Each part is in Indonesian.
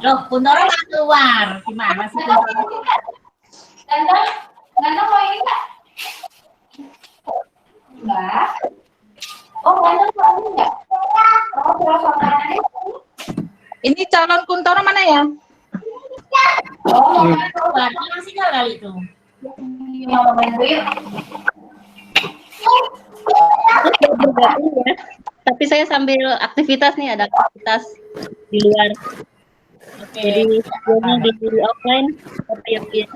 Loh, Kuntoro nggak keluar. Gimana sih Kuntoro? Ganteng mau ini nggak? Enggak. Oh, ganteng mau ini nggak? Oh, pulang makanannya. Ini calon Kuntoro mana ya? Oh, Keluar, masih kali itu. mau main yuk. Bergabung ya. Tapi saya sambil aktivitas nih, ada aktivitas di luar. Oke. Jadi ini di offline. Oke.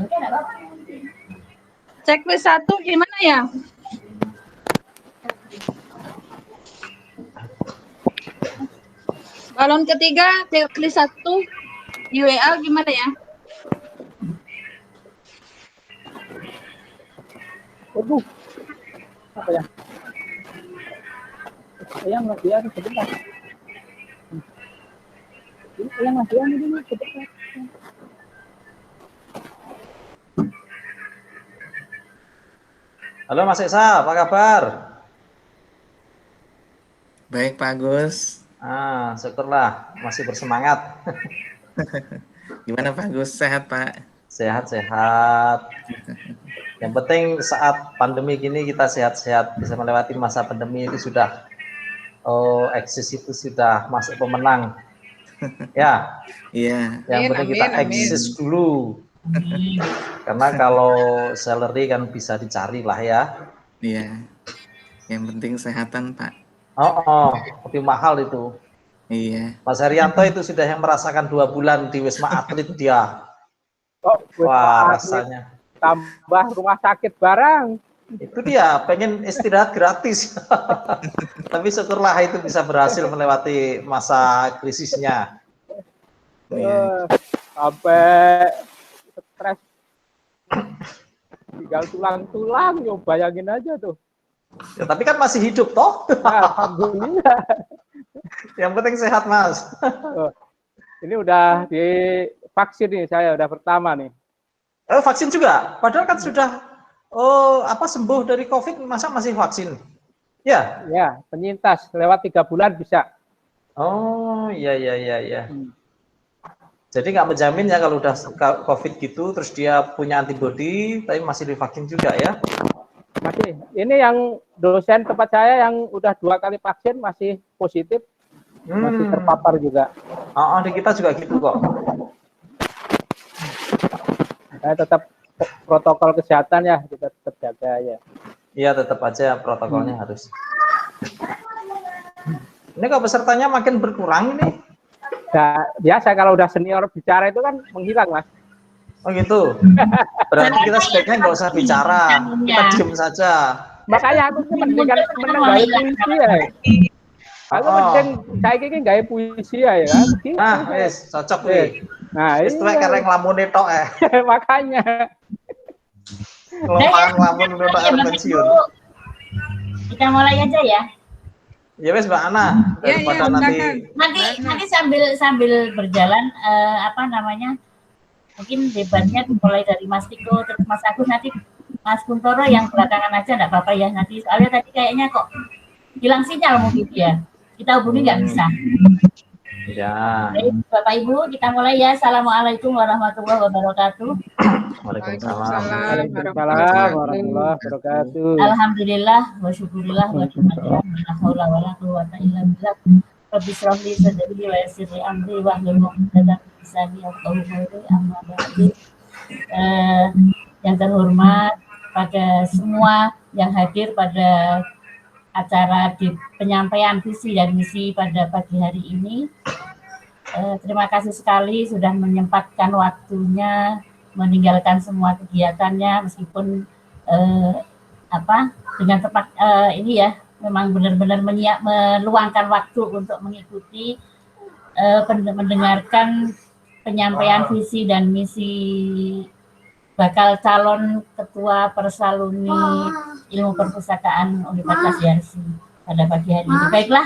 Oke, nggak apa-apa. Checklist 1 gimana ya? Balon ketiga, checklist 1 di WA gimana ya? Waduh, apa ya? Ayang latihan sebentar. Ini ayang latihan dulu sebentar. Halo Mas Esa, apa kabar? Baik Pak Agus. Syukurlah masih bersemangat. Gimana Pak Agus? Sehat Pak? Sehat-sehat. Yang penting saat pandemi gini kita sehat-sehat, bisa melewati masa pandemi itu sudah eksis itu sudah masuk pemenang. Ya. Iya. Yang penting kita eksis dulu. Karena kalau salary kan bisa dicari lah ya. Iya. Yang penting kesehatan Pak. Lebih mahal itu. Iya. Mas Haryanto itu sudah yang merasakan 2 bulan di Wisma Atlet dia. Wah, rasanya. Tambah rumah sakit barang. Itu dia, pengen istirahat gratis. Tapi syukurlah itu bisa berhasil melewati masa krisisnya. Sampai stres. Tinggal tulang-tulang, yo bayangin aja tuh. Ya, tapi kan masih hidup toh. Alhamdulillah. Yang penting sehat Mas. Ini udah divaksin nih, saya udah pertama nih. Vaksin juga? Padahal kan sudah sembuh dari COVID, masa masih vaksin? Ya? Ya, penyintas lewat 3 bulan bisa. Oh, iya. Jadi nggak menjamin ya kalau udah COVID gitu, terus dia punya antibody, tapi masih divaksin juga ya? Masih. Ini yang dosen tempat saya yang udah 2 kali vaksin masih positif, masih terpapar juga. Di kita juga gitu kok. Saya tetap protokol kesehatan ya, kita tetap jaga ya. Iya, tetap aja protokolnya harus. Ini kok pesertanya makin berkurang ini? Nah, biasa kalau udah senior bicara itu kan menghilang Mas. Oh gitu. Berarti kita sebaiknya nggak usah bicara, kita diem saja. Makanya aku mending gaya puisi ya. Aku mending saya ini gaya puisi ya kan. Nah, wes cocok nih. Nah, itu karena ngelamun tok makanya. Ngelamun udah air pensiun. Kita mulai aja ya. Ya wes Mbak Ana, daripada nanti sambil berjalan mungkin debatnya mulai dari Mas Tiko terus Mas Agus, nanti Mas Kuntoro yang belakangan aja enggak apa-apa ya, nanti soalnya tadi kayaknya kok hilang sinyal mungkin ya, kita hubungi nggak bisa. Ya. Baik, Bapak Ibu, kita mulai ya. Assalamualaikum warahmatullahi wabarakatuh. Waalaikumsalam warahmatullahi wabarakatuh. Alhamdulillah wa syukurillah wa ni'matillah la haula wala quwwata illa billah. Rabbi shrah li sadri wa yassir li amri wahlul 'uqdatam min lisani yafqahu qawli. Amma ba'du. Yang terhormat pada semua yang hadir pada acara di penyampaian visi dan misi pada pagi hari ini. Terima kasih sekali sudah menyempatkan waktunya, meninggalkan semua kegiatannya meskipun dengan tepat ini ya, memang benar-benar meluangkan waktu untuk mengikuti mendengarkan penyampaian visi dan misi bakal calon ketua Persaluni Ilmu Perpustakaan Universitas Yarsi pada pagi hari ini. Baiklah,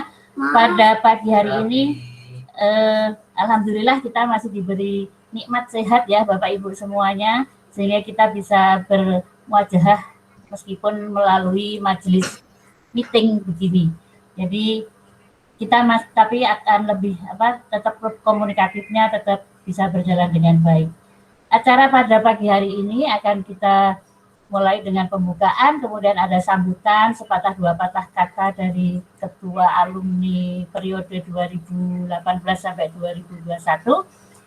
pada pagi hari ini alhamdulillah kita masih diberi nikmat sehat ya Bapak Ibu semuanya, sehingga kita bisa bermuajahah meskipun melalui majelis meeting begini. Jadi kita tapi akan lebih tetap komunikatifnya tetap bisa berjalan dengan baik. Acara pada pagi hari ini akan kita mulai dengan pembukaan, kemudian ada sambutan sepatah dua patah kata dari Ketua Alumni periode 2018 sampai 2021.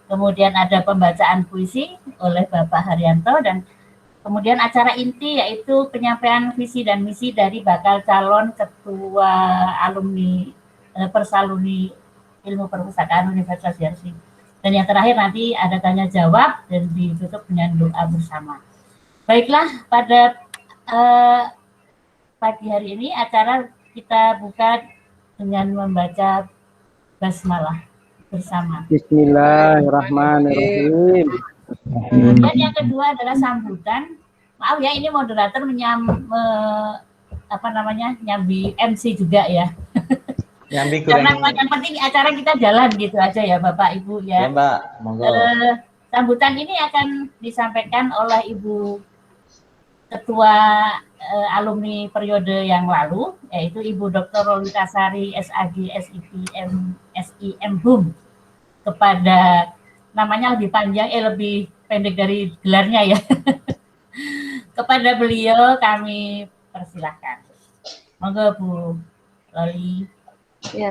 Kemudian ada pembacaan puisi oleh Bapak Haryanto, dan kemudian acara inti yaitu penyampaian visi dan misi dari bakal calon Ketua Alumni Persaluni Ilmu Perpustakaan Universitas Yarsi. Dan yang terakhir nanti ada tanya jawab dan ditutup dengan doa bersama. Baiklah, pada pagi hari ini acara kita buka dengan membaca basmalah bersama. Bismillahirrahmanirrahim. Dan yang kedua adalah sambutan. Maaf ya, ini moderator nyambi MC juga ya. Karena yang penting acara kita jalan gitu aja ya Bapak Ibu ya. Ya Mbak, monggo. Sambutan ini akan disampaikan oleh Ibu Ketua alumni periode yang lalu, yaitu Ibu Dr. Lolita Sari SAG SIM BUM, kepada namanya lebih panjang, lebih pendek dari gelarnya ya. Kepada beliau kami persilahkan. Monggo Bu Loli. Ya,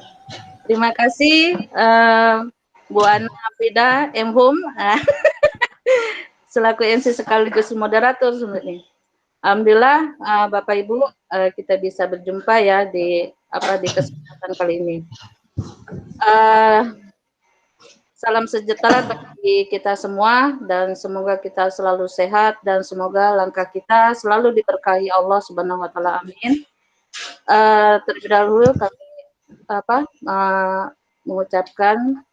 terima kasih Bu Ana Hafida MHUM selaku MC sekaligus moderator sebenarnya. Alhamdulillah Bapak Ibu kita bisa berjumpa ya di kesempatan kali ini. Salam sejahtera bagi kita semua dan semoga kita selalu sehat dan semoga langkah kita selalu diberkahi Allah Subhanahu wa taala. Amin. Terlebih dahulu kami mengucapkan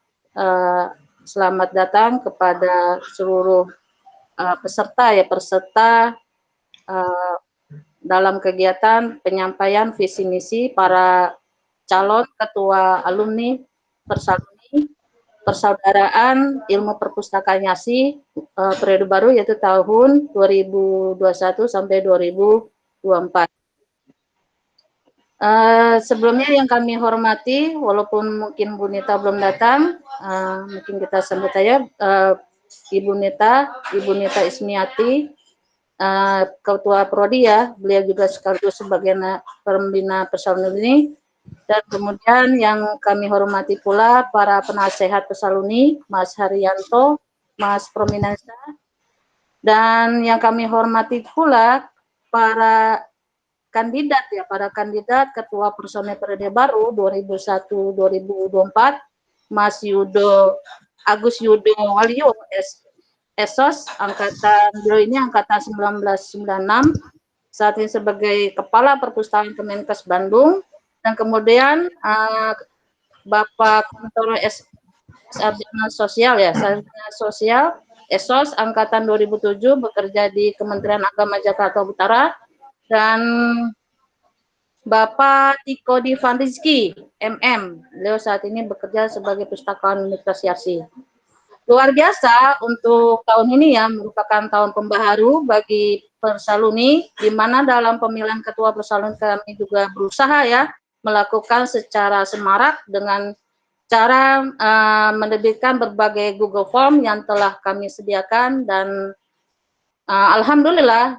selamat datang kepada seluruh peserta dalam kegiatan penyampaian visi misi para calon ketua alumni Persaudaraan Ilmu Perpustakaan Yarsi periode baru, yaitu tahun 2021 sampai 2024. Sebelumnya yang kami hormati, walaupun mungkin Bu Nita belum datang, mungkin kita sambut aja Ibu Nita Ismiati, Ketua Prodi ya, beliau juga sekaligus sebagai pembina Persaluni ini. Dan kemudian yang kami hormati pula para penasehat Persaluni, Mas Haryanto, Mas Prominensa, dan yang kami hormati pula para kandidat Ketua Personel Periode Baru 2001-2024, Mas Agus Yudo Walio Esos, beliau ini angkatan 1996, saat ini sebagai Kepala Perpustakaan Kemenkes Bandung, dan kemudian Bapak Kontoro Sarjana Sosial ya, Sarjana Sosial Esos angkatan 2007, bekerja di Kementerian Agama Jakarta Utara. Dan Bapak Tiko Divanrizki, MM, beliau saat ini bekerja sebagai Pustakawan Universitas Yarsi. Luar biasa untuk tahun ini ya, merupakan tahun pembaharu bagi Persaluni, di mana dalam pemilihan Ketua Persaluni kami juga berusaha ya, melakukan secara semarak dengan cara menerbitkan berbagai Google Form yang telah kami sediakan, dan alhamdulillah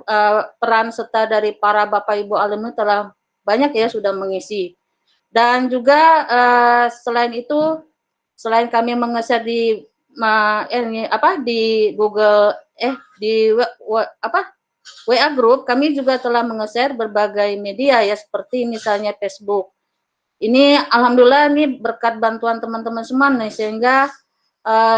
peran serta dari para Bapak Ibu alumni telah banyak ya sudah mengisi. Dan juga selain itu, selain kami mengeser di Google WA Group, kami juga telah mengeser berbagai media ya, seperti misalnya Facebook. Ini alhamdulillah ini berkat bantuan teman-teman semua nih, sehingga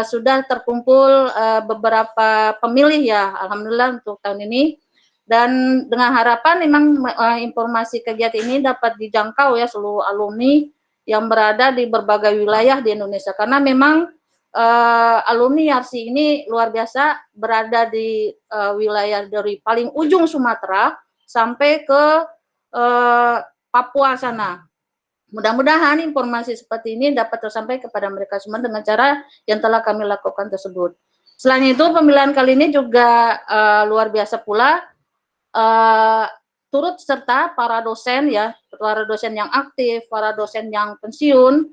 sudah terkumpul beberapa pemilih ya, alhamdulillah untuk tahun ini. Dan dengan harapan memang informasi kegiatan ini dapat dijangkau ya seluruh alumni yang berada di berbagai wilayah di Indonesia, karena memang alumni Yarsi ini luar biasa, berada di wilayah dari paling ujung Sumatera sampai ke Papua sana. Mudah-mudahan informasi seperti ini dapat tersampaikan kepada mereka semua dengan cara yang telah kami lakukan tersebut. Selain itu, pemilihan kali ini juga luar biasa pula, turut serta para dosen ya, para dosen yang aktif, para dosen yang pensiun,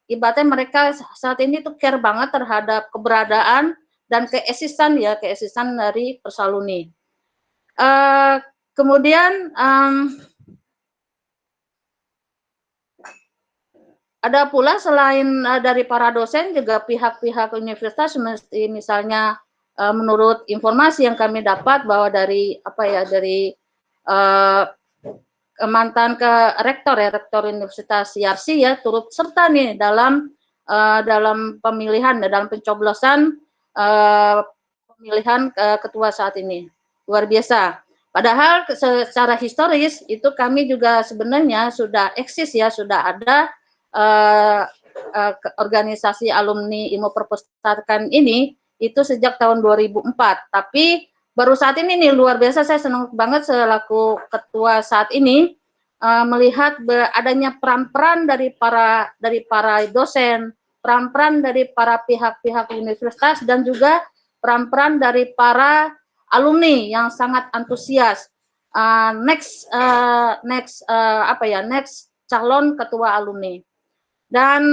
ibaratnya mereka saat ini tuh care banget terhadap keberadaan dan keeksisan dari Persaluni. Kemudian ada pula selain dari para dosen juga pihak-pihak universitas, misalnya menurut informasi yang kami dapat bahwa dari mantan rektor Universitas Yarsi ya turut serta nih dalam pemilihan, dalam pencoblosan pemilihan ketua saat ini. Luar biasa. Padahal secara historis itu kami juga sebenarnya sudah eksis ya, sudah ada organisasi alumni ilmu perpustakaan ini itu sejak tahun 2004. Tapi baru saat ini nih luar biasa, saya senang banget selaku ketua saat ini melihat adanya peran-peran dari para dosen, peran-peran dari para pihak-pihak universitas, dan juga peran-peran dari para alumni yang sangat antusias. Next calon ketua alumni. Dan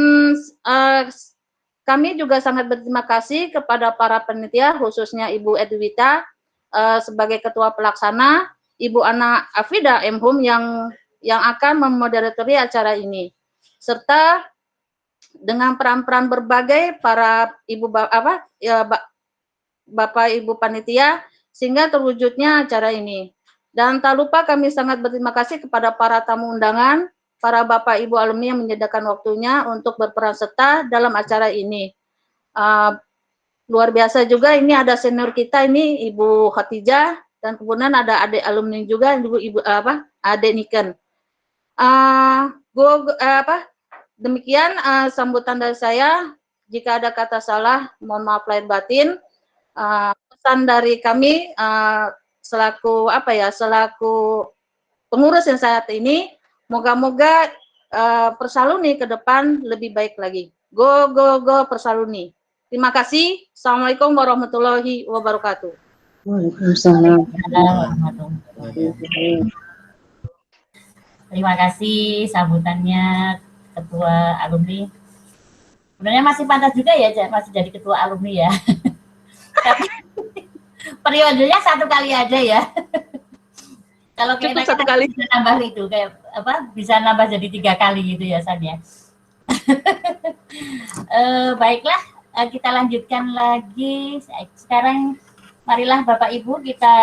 kami juga sangat berterima kasih kepada para panitia, khususnya Ibu Edwita sebagai ketua pelaksana, Ibu Ana Afida M.Hum yang akan memoderatori acara ini, serta dengan peran-peran berbagai para Bapak Ibu panitia sehingga terwujudnya acara ini. Dan tak lupa kami sangat berterima kasih kepada para tamu undangan, para Bapak Ibu alumni yang menyediakan waktunya untuk berperan serta dalam acara ini. Luar biasa juga, ini ada senior kita ini Ibu Khatijah, dan kemudian ada adik alumni juga Ibu Adik Niken. Demikian sambutan dari saya. Jika ada kata salah, mohon maaf lahir batin. Pesan dari kami selaku pengurus yang saat ini, moga-moga Persaluni ke depan lebih baik lagi. Go Persaluni. Terima kasih. Assalamualaikum warahmatullahi wabarakatuh. Waalaikumsalam. Terima kasih sambutannya Ketua Alumni. Sebenarnya masih pantas juga ya, masih jadi Ketua Alumni ya. Tapi periodenya 1 kali aja ya. Kalau cukup 1 kali bisa nambah itu bisa nambah jadi 3 kali gitu ya San ya. Baiklah, kita lanjutkan lagi. Sekarang marilah Bapak Ibu kita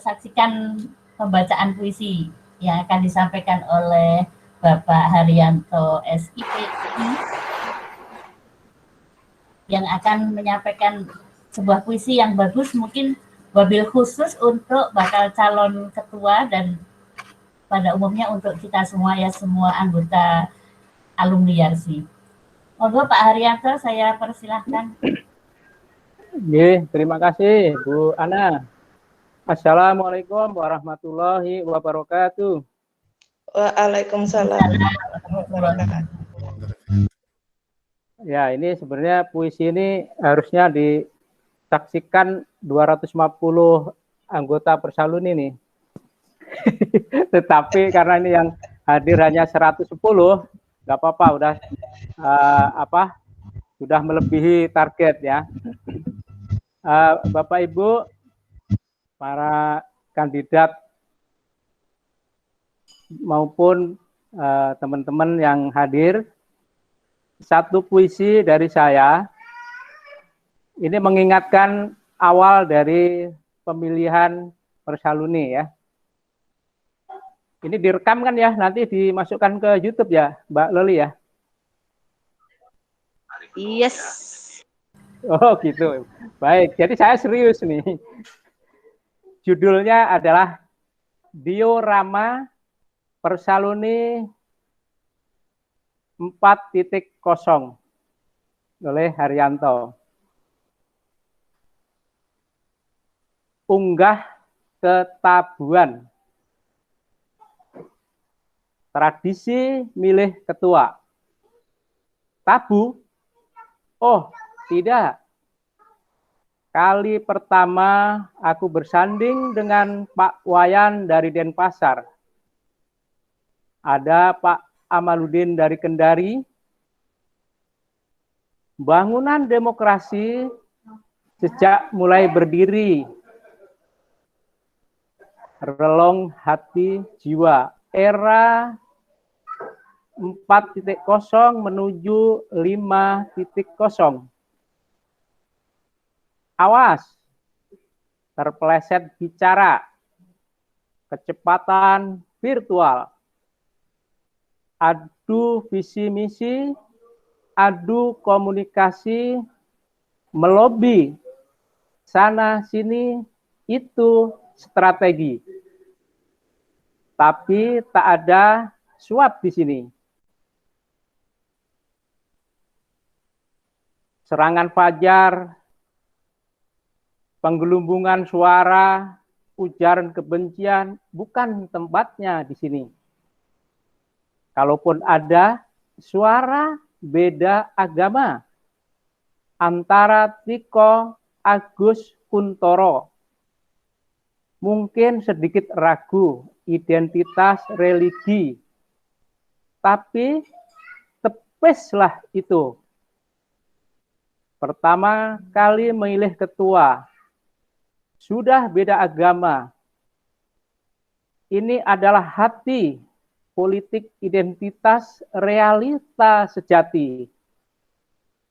saksikan pembacaan puisi yang akan disampaikan oleh Bapak Haryanto SIPI yang akan menyampaikan sebuah puisi yang bagus, mungkin wabil khusus untuk bakal calon ketua dan pada umumnya untuk kita semua ya, semua anggota alumni Yarsi. Monggo Pak Haryanto, saya persilahkan. Terima kasih Bu Ana. Assalamualaikum warahmatullahi wabarakatuh. Waalaikumsalam. Ya, ini sebenarnya puisi ini harusnya disaksikan 250 anggota Persaluni nih. Tetapi karena ini yang hadir hanya 110, nggak apa-apa, sudah melebihi target ya. Bapak Ibu, para kandidat maupun teman-teman yang hadir, satu puisi dari saya ini mengingatkan awal dari pemilihan Persaluni ya. Ini direkam kan ya, nanti dimasukkan ke YouTube ya, Mbak Loli ya? Yes. Oh gitu, baik. Jadi saya serius nih. Judulnya adalah Diorama Persaluni 4.0 oleh Haryanto. Unggah ke Tabuan. Tradisi milih ketua. Tabu? Oh, tidak. Kali pertama aku bersanding dengan Pak Wayan dari Denpasar. Ada Pak Amaluddin dari Kendari. Bangunan demokrasi sejak mulai berdiri. Relung hati jiwa. Era 4.0 menuju 5.0. Awas, terpeleset bicara, kecepatan virtual, adu visi misi, adu komunikasi, melobi, sana sini, itu strategi. Tapi tak ada suap di sini. Serangan fajar, penggelumbungan suara, ujaran kebencian, bukan tempatnya di sini. Kalaupun ada suara beda agama antara Tiko Agus Kuntoro, mungkin sedikit ragu identitas religi, tapi tepeslah itu. Pertama kali memilih ketua, sudah beda agama. Ini adalah hati politik identitas realita sejati.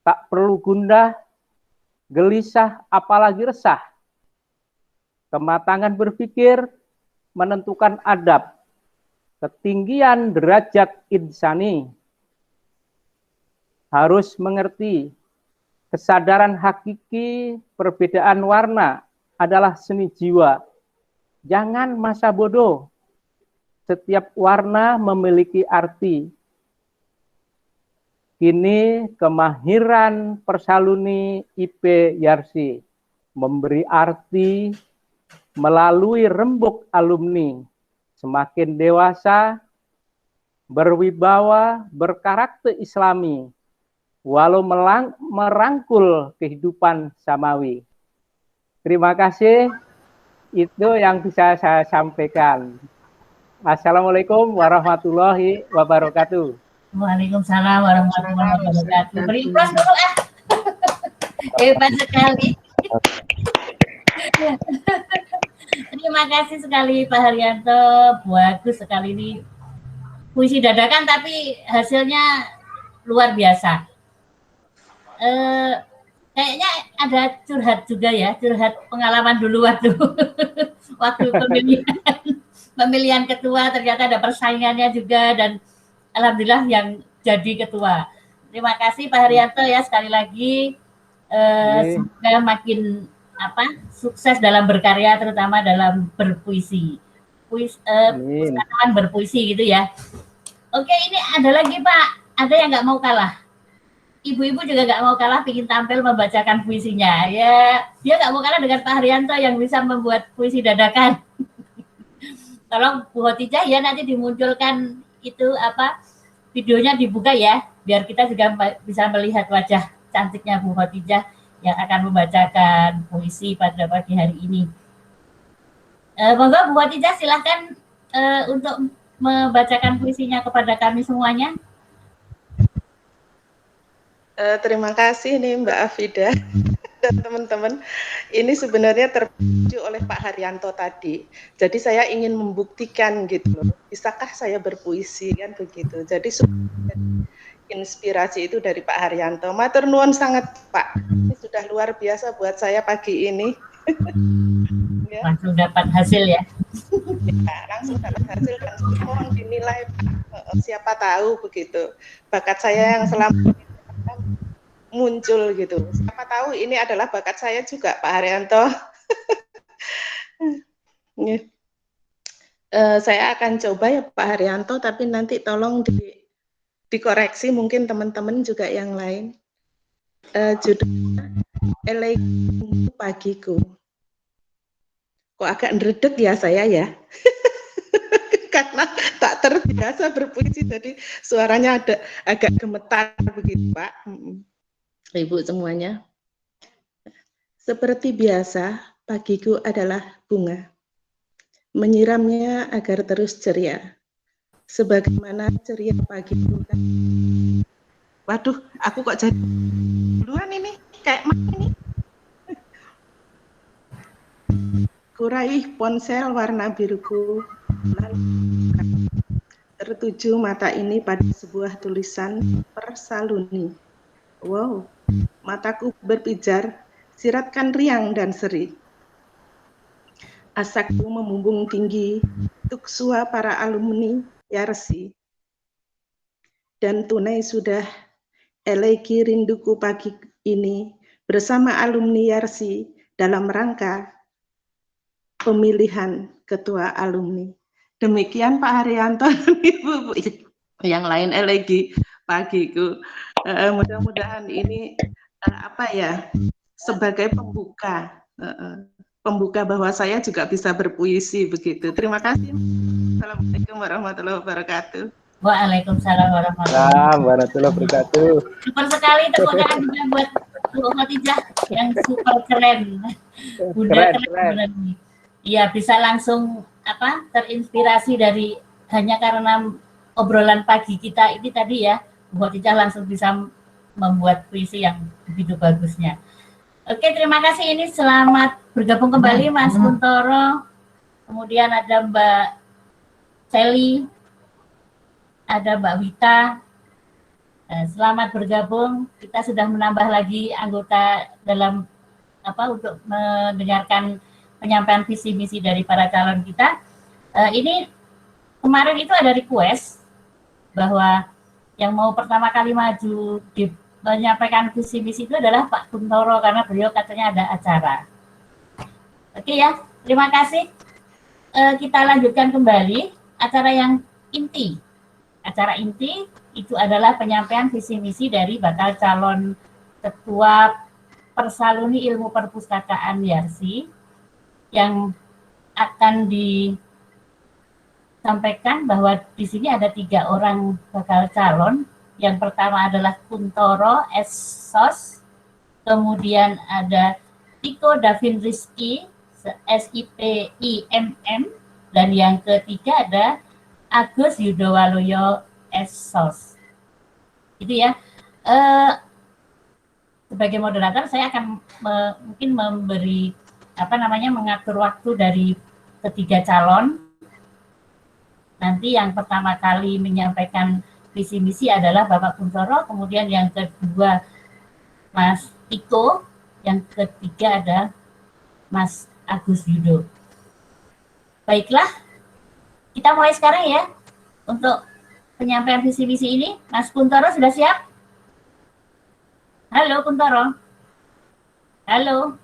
Tak perlu gundah, gelisah, apalagi resah. Kematangan berpikir menentukan adab, ketinggian derajat insani. Harus mengerti kesadaran hakiki perbedaan warna adalah seni jiwa. Jangan masa bodoh. Setiap warna memiliki arti. Kini kemahiran Persaluni IP Yarsi memberi arti melalui rembuk alumni, semakin dewasa, berwibawa, berkarakter islami, walau merangkul kehidupan samawi. Terima kasih, itu yang bisa saya sampaikan. Assalamualaikum warahmatullahi wabarakatuh. Waalaikumsalam warahmatullahi wabarakatuh. Beri plus dulu ah. Hebat sekali. Terima kasih sekali Pak Haryanto, bagus sekali ini puisi dadakan tapi hasilnya luar biasa. Kayaknya ada curhat juga ya, curhat pengalaman dulu waktu pemilihan ketua, ternyata ada persaingannya juga dan alhamdulillah yang jadi ketua. Terima kasih Pak Haryanto ya sekali lagi. Semoga makin sukses dalam berkarya, terutama dalam berpuisi, pusatawan berpuisi gitu ya. Oke, ini ada lagi Pak, ada yang nggak mau kalah. Ibu-ibu juga nggak mau kalah, ingin tampil membacakan puisinya. Ya, dia nggak mau kalah dengan Pak Haryanto yang bisa membuat puisi dadakan. Tolong Bu Khotijah ya nanti dimunculkan itu videonya dibuka ya, biar kita juga bisa melihat wajah cantiknya Bu Khotijah yang akan membacakan puisi pada pagi hari ini. Monggo Bu Khotijah silahkan untuk membacakan puisinya kepada kami semuanya. Terima kasih nih Mbak Afida dan teman-teman. Ini sebenarnya terpicu oleh Pak Haryanto tadi. Jadi saya ingin membuktikan gitu loh. Bisakah saya berpuisi kan begitu. Jadi inspirasi itu dari Pak Haryanto. Matur nuwun sangat Pak. Ini sudah luar biasa buat saya pagi ini. Ya. Langsung dapat hasil ya. Ya, langsung dapat hasil dan mohon dinilai Pak. Siapa tahu begitu. Bakat saya yang selama muncul gitu. Siapa tahu ini adalah bakat saya juga Pak Haryanto. Saya akan coba ya Pak Haryanto, tapi nanti tolong dikoreksi mungkin teman-teman juga yang lain. Judulnya Elegiku Pagiku. Kok agak ngeredek ya saya ya? Karena tak terbiasa berpuisi, jadi suaranya agak gemetar begitu, Pak. Ibu semuanya. Seperti biasa, pagiku adalah bunga. Menyiramnya agar terus ceria. Sebagaimana ceria pagiku. Waduh, aku kok jadi duluan ini, kayak mana ini? Kuraih ponsel warna biruku, lalu tertuju mata ini pada sebuah tulisan Persaluni. Wow, mataku berpijar, siratkan riang dan seri. Asakku memumbung tinggi, tuksua para alumni Yarsi. Dan tunai sudah elegi rinduku pagi ini bersama alumni Yarsi dalam rangka pemilihan ketua alumni. Demikian Pak Haryanto dan Ibu yang lain elegi pagiku. Mudah-mudahan ini sebagai pembuka bahwa saya juga bisa berpuisi begitu. Terima kasih. Assalamualaikum warahmatullahi wabarakatuh. Waalaikumsalam warahmatullahi wabarakatuh. Super sekali, tepuk tangan juga buat Bu Khotijah yang super keren. Keren. Iya, bisa langsung terinspirasi dari hanya karena obrolan pagi kita ini tadi ya, Bu Khotijah langsung bisa membuat puisi yang begitu bagusnya. Oke, terima kasih. Ini selamat bergabung kembali Mas Kuntoro. Kemudian ada Mbak Sally, ada Mbak Wita. Selamat bergabung. Kita sudah menambah lagi anggota dalam untuk mendengarkan penyampaian visi misi dari para calon kita. Ini kemarin itu ada request bahwa yang mau pertama kali maju di menyampaikan visi misi itu adalah Pak Kuntoro karena beliau katanya ada acara. Oke ya, terima kasih. Kita lanjutkan kembali acara yang inti. Acara inti itu adalah penyampaian visi misi dari bakal calon ketua Persaluni Ilmu Perpustakaan Yarsi yang akan disampaikan bahwa di sini ada 3 orang bakal calon. Yang pertama adalah Kuntoro SSOS, kemudian ada Tiko Davin Rizky SIPIMM, dan yang ketiga ada Agus Yudowaloyo SSOS. Itu ya. Sebagai moderator saya akan mungkin memberi mengatur waktu dari ketiga calon. Nanti yang pertama kali menyampaikan visi misi adalah Bapak Kuntoro, kemudian yang kedua Mas Tiko, yang ketiga ada Mas Agus Yudo. Baiklah, kita mulai sekarang ya untuk penyampaian visi misi ini. Mas Kuntoro sudah siap? Halo Kuntoro. Halo.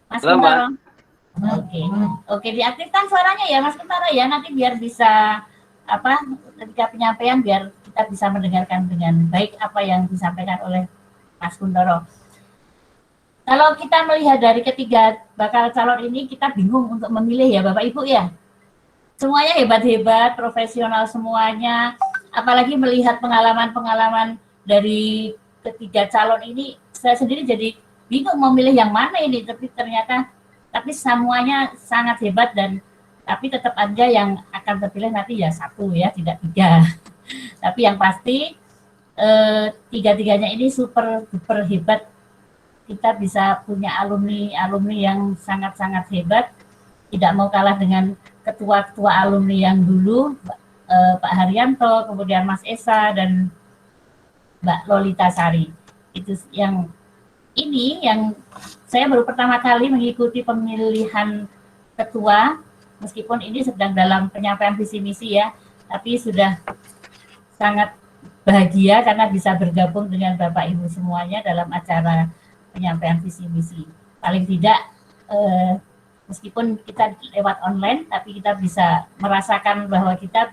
Mas Kuntoro. Oke, diaktifkan suaranya ya Mas Kuntoro ya, nanti biar bisa ketika penyampaian biar kita bisa mendengarkan dengan baik apa yang disampaikan oleh Mas Kuntoro. Kalau kita melihat dari ketiga bakal calon ini, kita bingung untuk memilih ya Bapak Ibu ya. Semuanya hebat-hebat, profesional semuanya, apalagi melihat pengalaman-pengalaman dari ketiga calon ini, saya sendiri jadi bingung memilih yang mana ini, tapi semuanya sangat hebat dan tapi tetap aja yang akan terpilih nanti ya 1 ya, tidak 3. Tapi yang pasti tiga-tiganya ini super hebat. Kita bisa punya alumni yang sangat-sangat hebat. Tidak mau kalah dengan ketua-ketua alumni yang dulu, Pak Haryanto, kemudian Mas Esa dan Mbak Lolita Sari. Itu yang saya baru pertama kali mengikuti pemilihan ketua. Meskipun ini sedang dalam penyampaian visi misi ya, tapi sudah sangat bahagia karena bisa bergabung dengan Bapak Ibu semuanya dalam acara penyampaian visi misi. Paling tidak meskipun kita lewat online, tapi kita bisa merasakan bahwa kita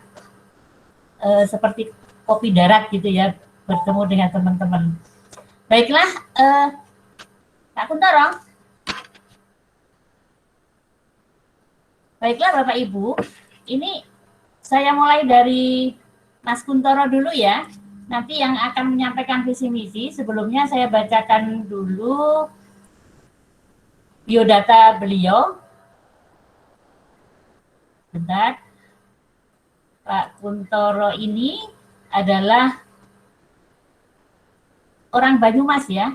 seperti kopi darat gitu ya, bertemu dengan teman-teman. Baiklah, Pak Kuntoro. Baiklah Bapak Ibu, ini saya mulai dari Mas Kuntoro dulu ya. Nanti yang akan menyampaikan visi misi, sebelumnya saya bacakan dulu biodata beliau. Bentar. Pak Kuntoro ini adalah orang Banyumas ya.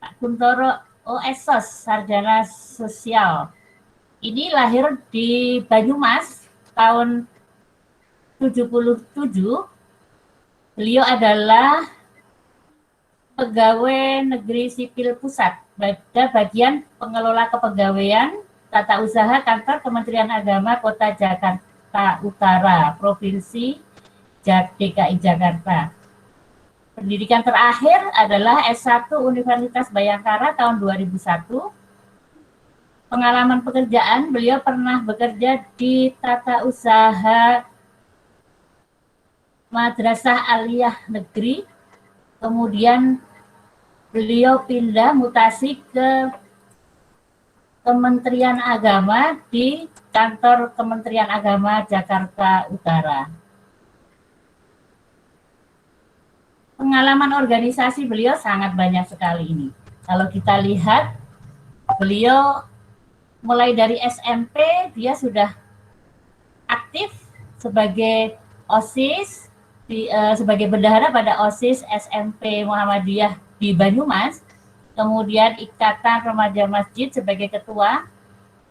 Pak Kuntoro OSOS, Sarjana Sosial. Ini lahir di Banyumas tahun 77. Beliau adalah pegawai negeri sipil pusat pada bagian pengelola kepegawaian tata usaha kantor Kementerian Agama Kota Jakarta Utara, Provinsi DKI Jakarta. Pendidikan terakhir adalah S1 Universitas Bayangkara tahun 2001. Pengalaman pekerjaan, beliau pernah bekerja di tata usaha Madrasah Aliyah Negeri, kemudian beliau pindah mutasi ke Kementerian Agama di kantor Kementerian Agama Jakarta Utara. Pengalaman organisasi beliau sangat banyak sekali ini. Kalau kita lihat, beliau mulai dari SMP, dia sudah aktif sebagai OSIS, sebagai bendahara pada OSIS SMP Muhammadiyah di Banyumas, kemudian Ikatan Remaja Masjid sebagai ketua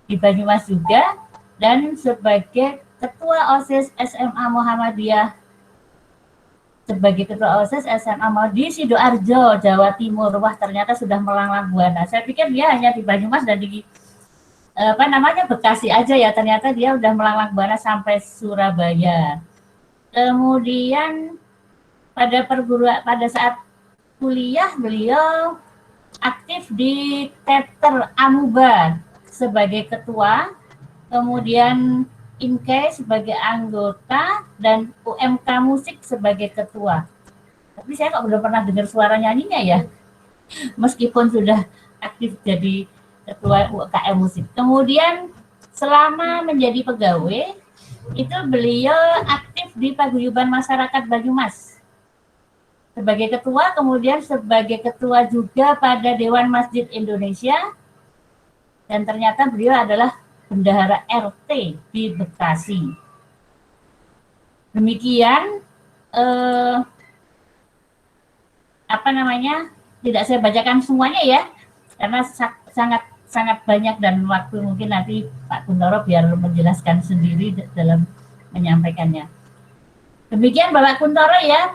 di Banyumas juga, dan sebagai ketua OSIS SMA Muhammadiyah di Sidoarjo, Jawa Timur. Wah, ternyata sudah melanglang buana. Saya pikir dia hanya di Banyumas dan di Bekasi aja ya, ternyata dia udah melanglang buana sampai Surabaya. Kemudian pada saat kuliah beliau aktif di Teater Amuba sebagai ketua, kemudian INKEI sebagai anggota, dan UMK Musik sebagai ketua. Tapi saya kok belum pernah dengar suara nyanyinya ya, meskipun sudah aktif jadi ketua UKM Musik. Kemudian selama menjadi pegawai, itu beliau aktif di Paguyuban Masyarakat Banyumas sebagai ketua, kemudian sebagai ketua juga pada Dewan Masjid Indonesia, dan ternyata beliau adalah bendahara RT di Bekasi. Demikian tidak saya bacakan semuanya ya, karena sangat banyak dan waktu mungkin nanti Pak Kuntoro biar menjelaskan sendiri dalam menyampaikannya. Demikian Bapak Kuntoro ya,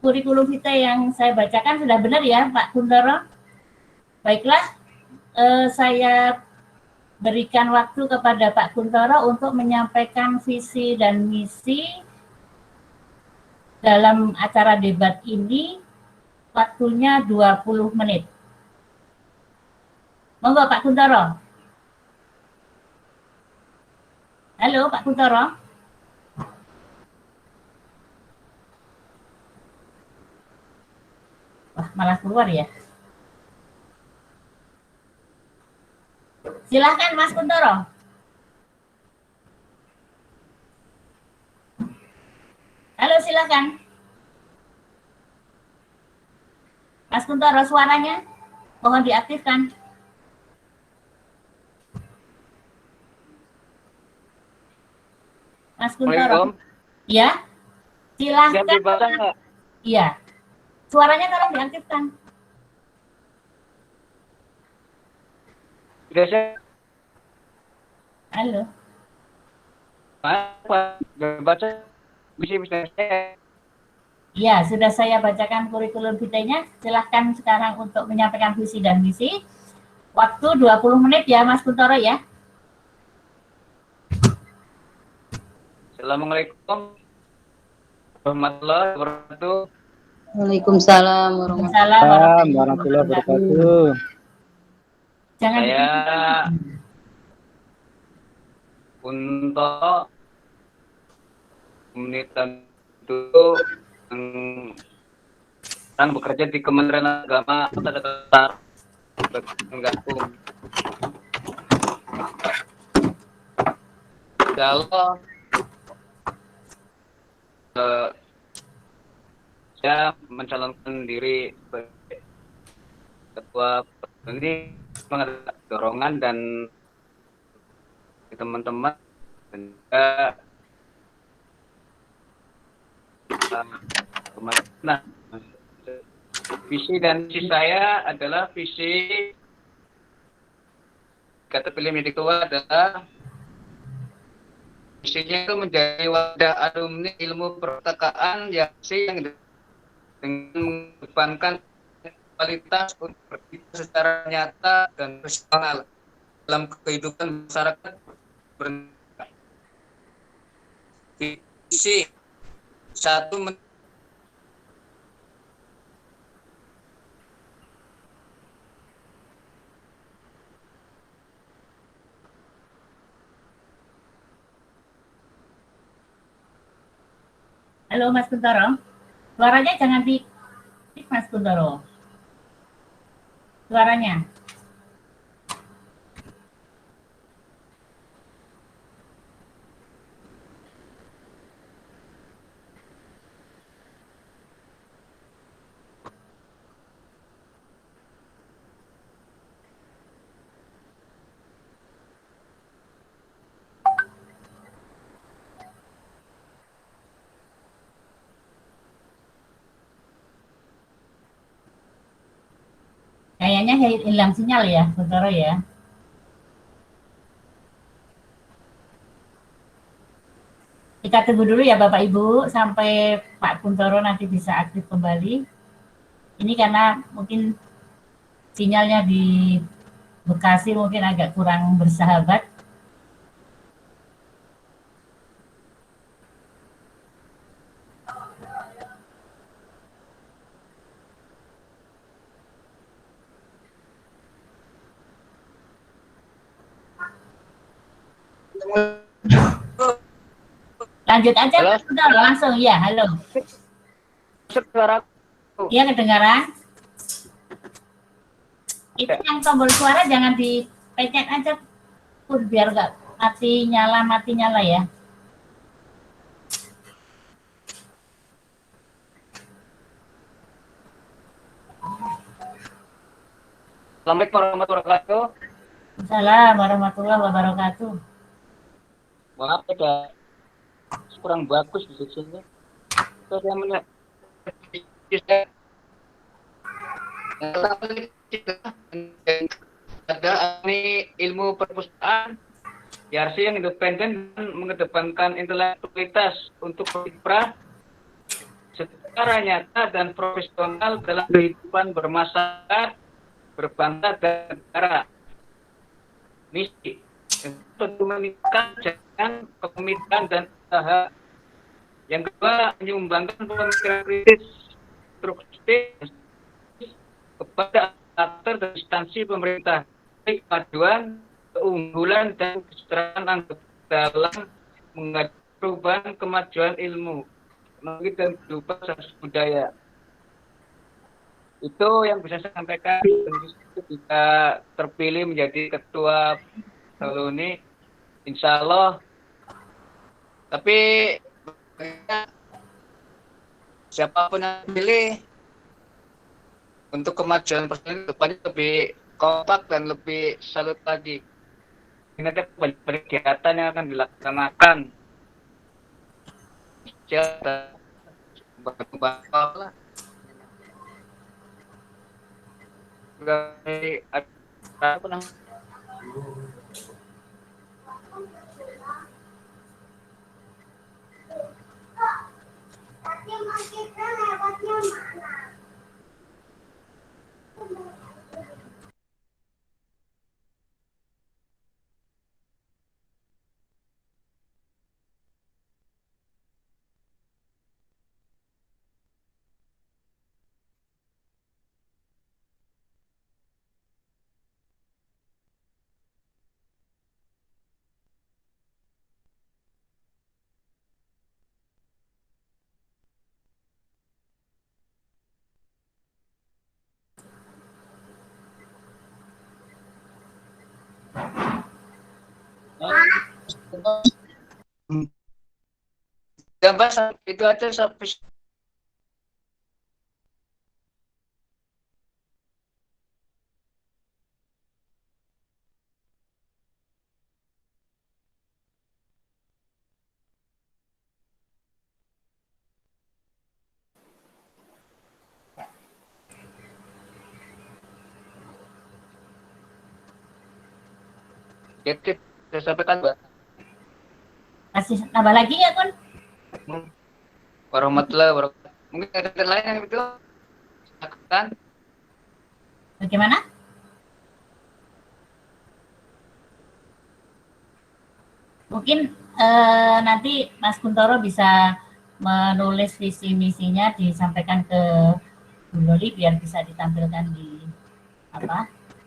kurikulum vitae yang saya bacakan sudah benar ya Pak Kuntoro. Baiklah, saya berikan waktu kepada Pak Kuntoro untuk menyampaikan visi dan misi dalam acara debat ini. Waktunya 20 menit. Monggo Pak Kuntoro. Halo Pak Kuntoro. Wah, malah keluar ya. Silahkan Mas Kuntoro. Halo, silahkan. Mas Kuntoro, suaranya mohon diaktifkan. Mas Kuntoro. Ya, silahkan. Iya, suaranya tolong diaktifkan. Halo. Ya, sudah saya bacakan kurikulum vitae-nya. Silahkan sekarang untuk menyampaikan visi dan misi. Waktu 20 menit ya, Mas Kuntoro ya. Assalamualaikum warahmatullahi wabarakatuh. Waalaikumsalam warahmatullahi wabarakatuh. Jangan saya Kunto komunitas itu yang sekarang bekerja di Kementerian Agama Kota Jakarta Gakum. Kalau saya mencalonkan diri sebagai ketua ini mengenai dorongan dan teman-teman dan juga nah, visi dan misi saya adalah visi kata pilih menjadi ketua adalah visinya itu menjadi wadah alumni ilmu perpustakaan yang dengan mengedepankan kualitas untuk berpikir secara nyata dan personal dalam kehidupan masyarakat. Visi satu Halo Mas Kuntoro, suaranya jangan di Mas Kuntoro. Suaranya. Kayaknya hilang sinyal ya, Kuntoro ya. Kita tunggu dulu ya Bapak Ibu sampai Pak Kuntoro nanti bisa aktif kembali. Ini karena mungkin sinyalnya di Bekasi mungkin agak kurang bersahabat. Lanjut aja Mas Kuntoro, langsung ya, halo. Iya kedengaran. Itu yang tombol suara jangan dipencet aja pun biar nggak mati nyala ya. Assalamualaikum warahmatullahi wabarakatuh. Assalamualaikum warahmatullahi wabarakatuh. Maaf ada kurang bagus di sini. Saya melihat ada ahli ilmu perpustakaan YRC yang independen dan mengedepankan intelektualitas untuk berkiprah secara nyata dan profesional dalam kehidupan bermasyarakat, berbangsa dan negara. Misi untuk meningkatkan jangan kepemimpinan dan usaha. Yang kedua, menyumbangkan pemikiran kritis struktur kepada aktor dan instansi pemerintah, baik kemajuan, keunggulan, dan kesejahteraan anggota dalam menghadapi perubahan kemajuan ilmu, teknologi, dan kehidupan budaya. Itu yang bisa saya sampaikan. Jika terpilih menjadi ketua alumni, insya Allah. Tapi siapapun yang pilih untuk kemajuan personil depannya lebih kompak dan lebih salut lagi. Ini ada banyak kegiatan yang akan dilaksanakan. Siapa lah. Apa namanya? Gambar itu aja sampai titik saya sampaikan, Mbak. Masih tambah lagi ya, Kun? Warahmatullahi wabarakatuh. Mungkin ada yang lain yang itu silakan. Bagaimana? Mungkin nanti Mas Kuntoro bisa menulis visi misinya disampaikan ke Bu Loli biar bisa ditampilkan di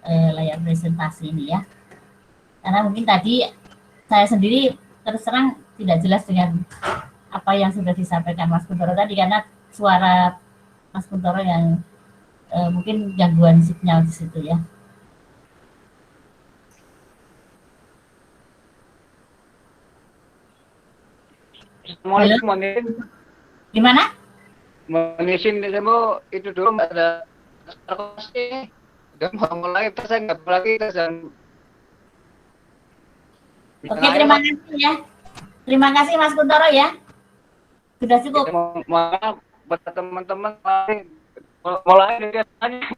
layar presentasi ini ya. Karena mungkin tadi saya sendiri terus terang tidak jelas dengan apa yang sudah disampaikan Mas Kuntoro tadi karena suara Mas Kuntoro yang mungkin gangguan sinyal di situ ya. Mohon gimana? Monisin demo itu dulu nggak ada transportasi. Udah mau mulai terus saya nggak lagi terus dan. Oke, terima kasih ya. Terima kasih Mas Kuntoro ya. Sudah cukup. Maaf buat teman-teman mulai dari tanya.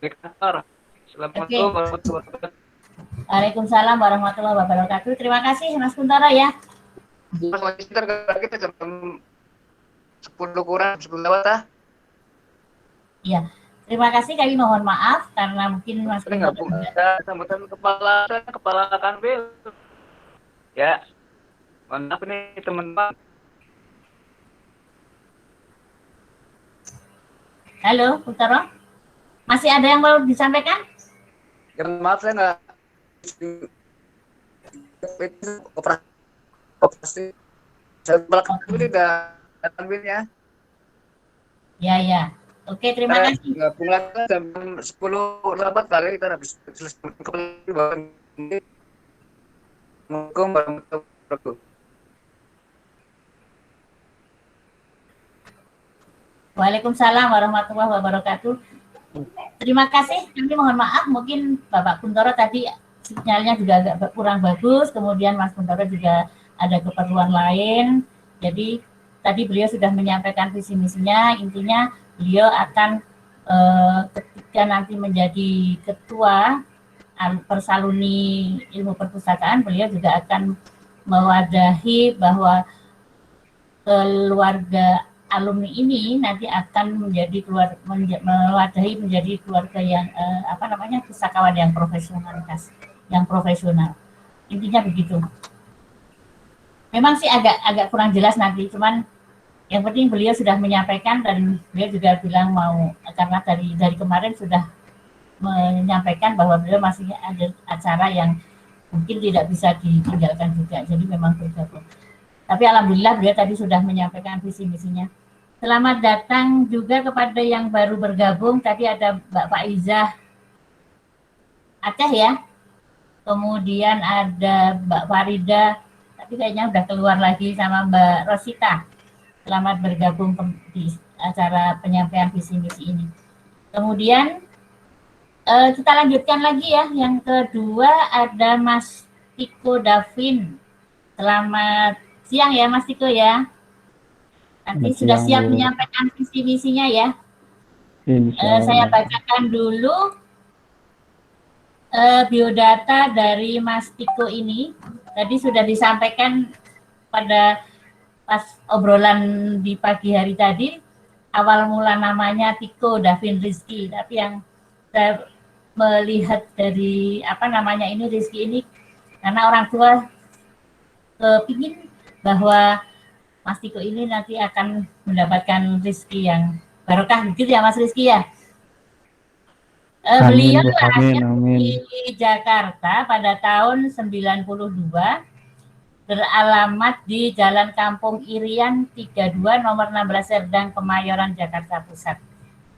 Di kantor. Assalamualaikum warahmatullahi wabarakatuh. Waalaikumsalam warahmatullahi wabarakatuh. Terima kasih Mas Kuntoro ya. Mas Magister kita jam 10 kurang 10 lewat ah. Iya. Terima kasih, kami mohon maaf karena mungkin Mas Kuntoro sambutan kepala Kanwil. Ya. Mohon maaf nih teman-teman. Halo, Kuntoro. Masih ada yang mau disampaikan? Ya, maaf saya nggak operasi saya belakang ini udah datang ya. Ya. Oke, terima kasih. Nggak pulang jam 10 lewat kali kita habis selesai kembali bawa ini. Assalamualaikum warahmatullahi wabarakatuh. Waalaikumsalam warahmatullahi wabarakatuh. Terima kasih. Kami mohon maaf, mungkin Bapak Kuntoro tadi sinyalnya juga agak kurang bagus. Kemudian Mas Kuntoro juga ada keperluan lain. Jadi tadi beliau sudah menyampaikan visi misinya. Intinya beliau akan ketika nanti menjadi ketua Persaluni Ilmu Perpustakaan, beliau juga akan mewadahi bahwa keluarga alumni ini nanti akan mewadahi menjadi keluarga yang pustakawan yang profesional. Intinya begitu. Memang sih agak kurang jelas nanti, cuman yang penting beliau sudah menyampaikan dan beliau juga bilang mau karena dari kemarin sudah menyampaikan bahwa beliau masih ada acara yang mungkin tidak bisa ditinggalkan juga. Jadi memang bergabung. Tapi alhamdulillah beliau tadi sudah menyampaikan visi misinya. Selamat datang juga kepada yang baru bergabung. Tadi ada Mbak Faizah Aceh ya. Kemudian ada Mbak Farida, tapi kayaknya udah keluar lagi, sama Mbak Rosita. Selamat bergabung di acara penyampaian visi misi ini. Kemudian kita lanjutkan lagi ya. Yang kedua ada Mas Tiko Davin. Selamat siang ya Mas Tiko ya. Nanti sudah siap menyampaikan visi misinya ya. Saya bacakan dulu biodata dari Mas Tiko ini. Tadi sudah disampaikan pada pas obrolan di pagi hari tadi. Awal mula namanya Tiko Davin Rizky, tapi yang saya melihat dari ini Rizky ini karena orang tua kepingin bahwa Mas Tiko ini nanti akan mendapatkan rezeki yang barokah, gitu ya Mas Rizky ya. Beliau lahir di Jakarta pada tahun 92, beralamat di Jalan Kampung Irian 32 nomor 16 Serdang Kemayoran Jakarta Pusat.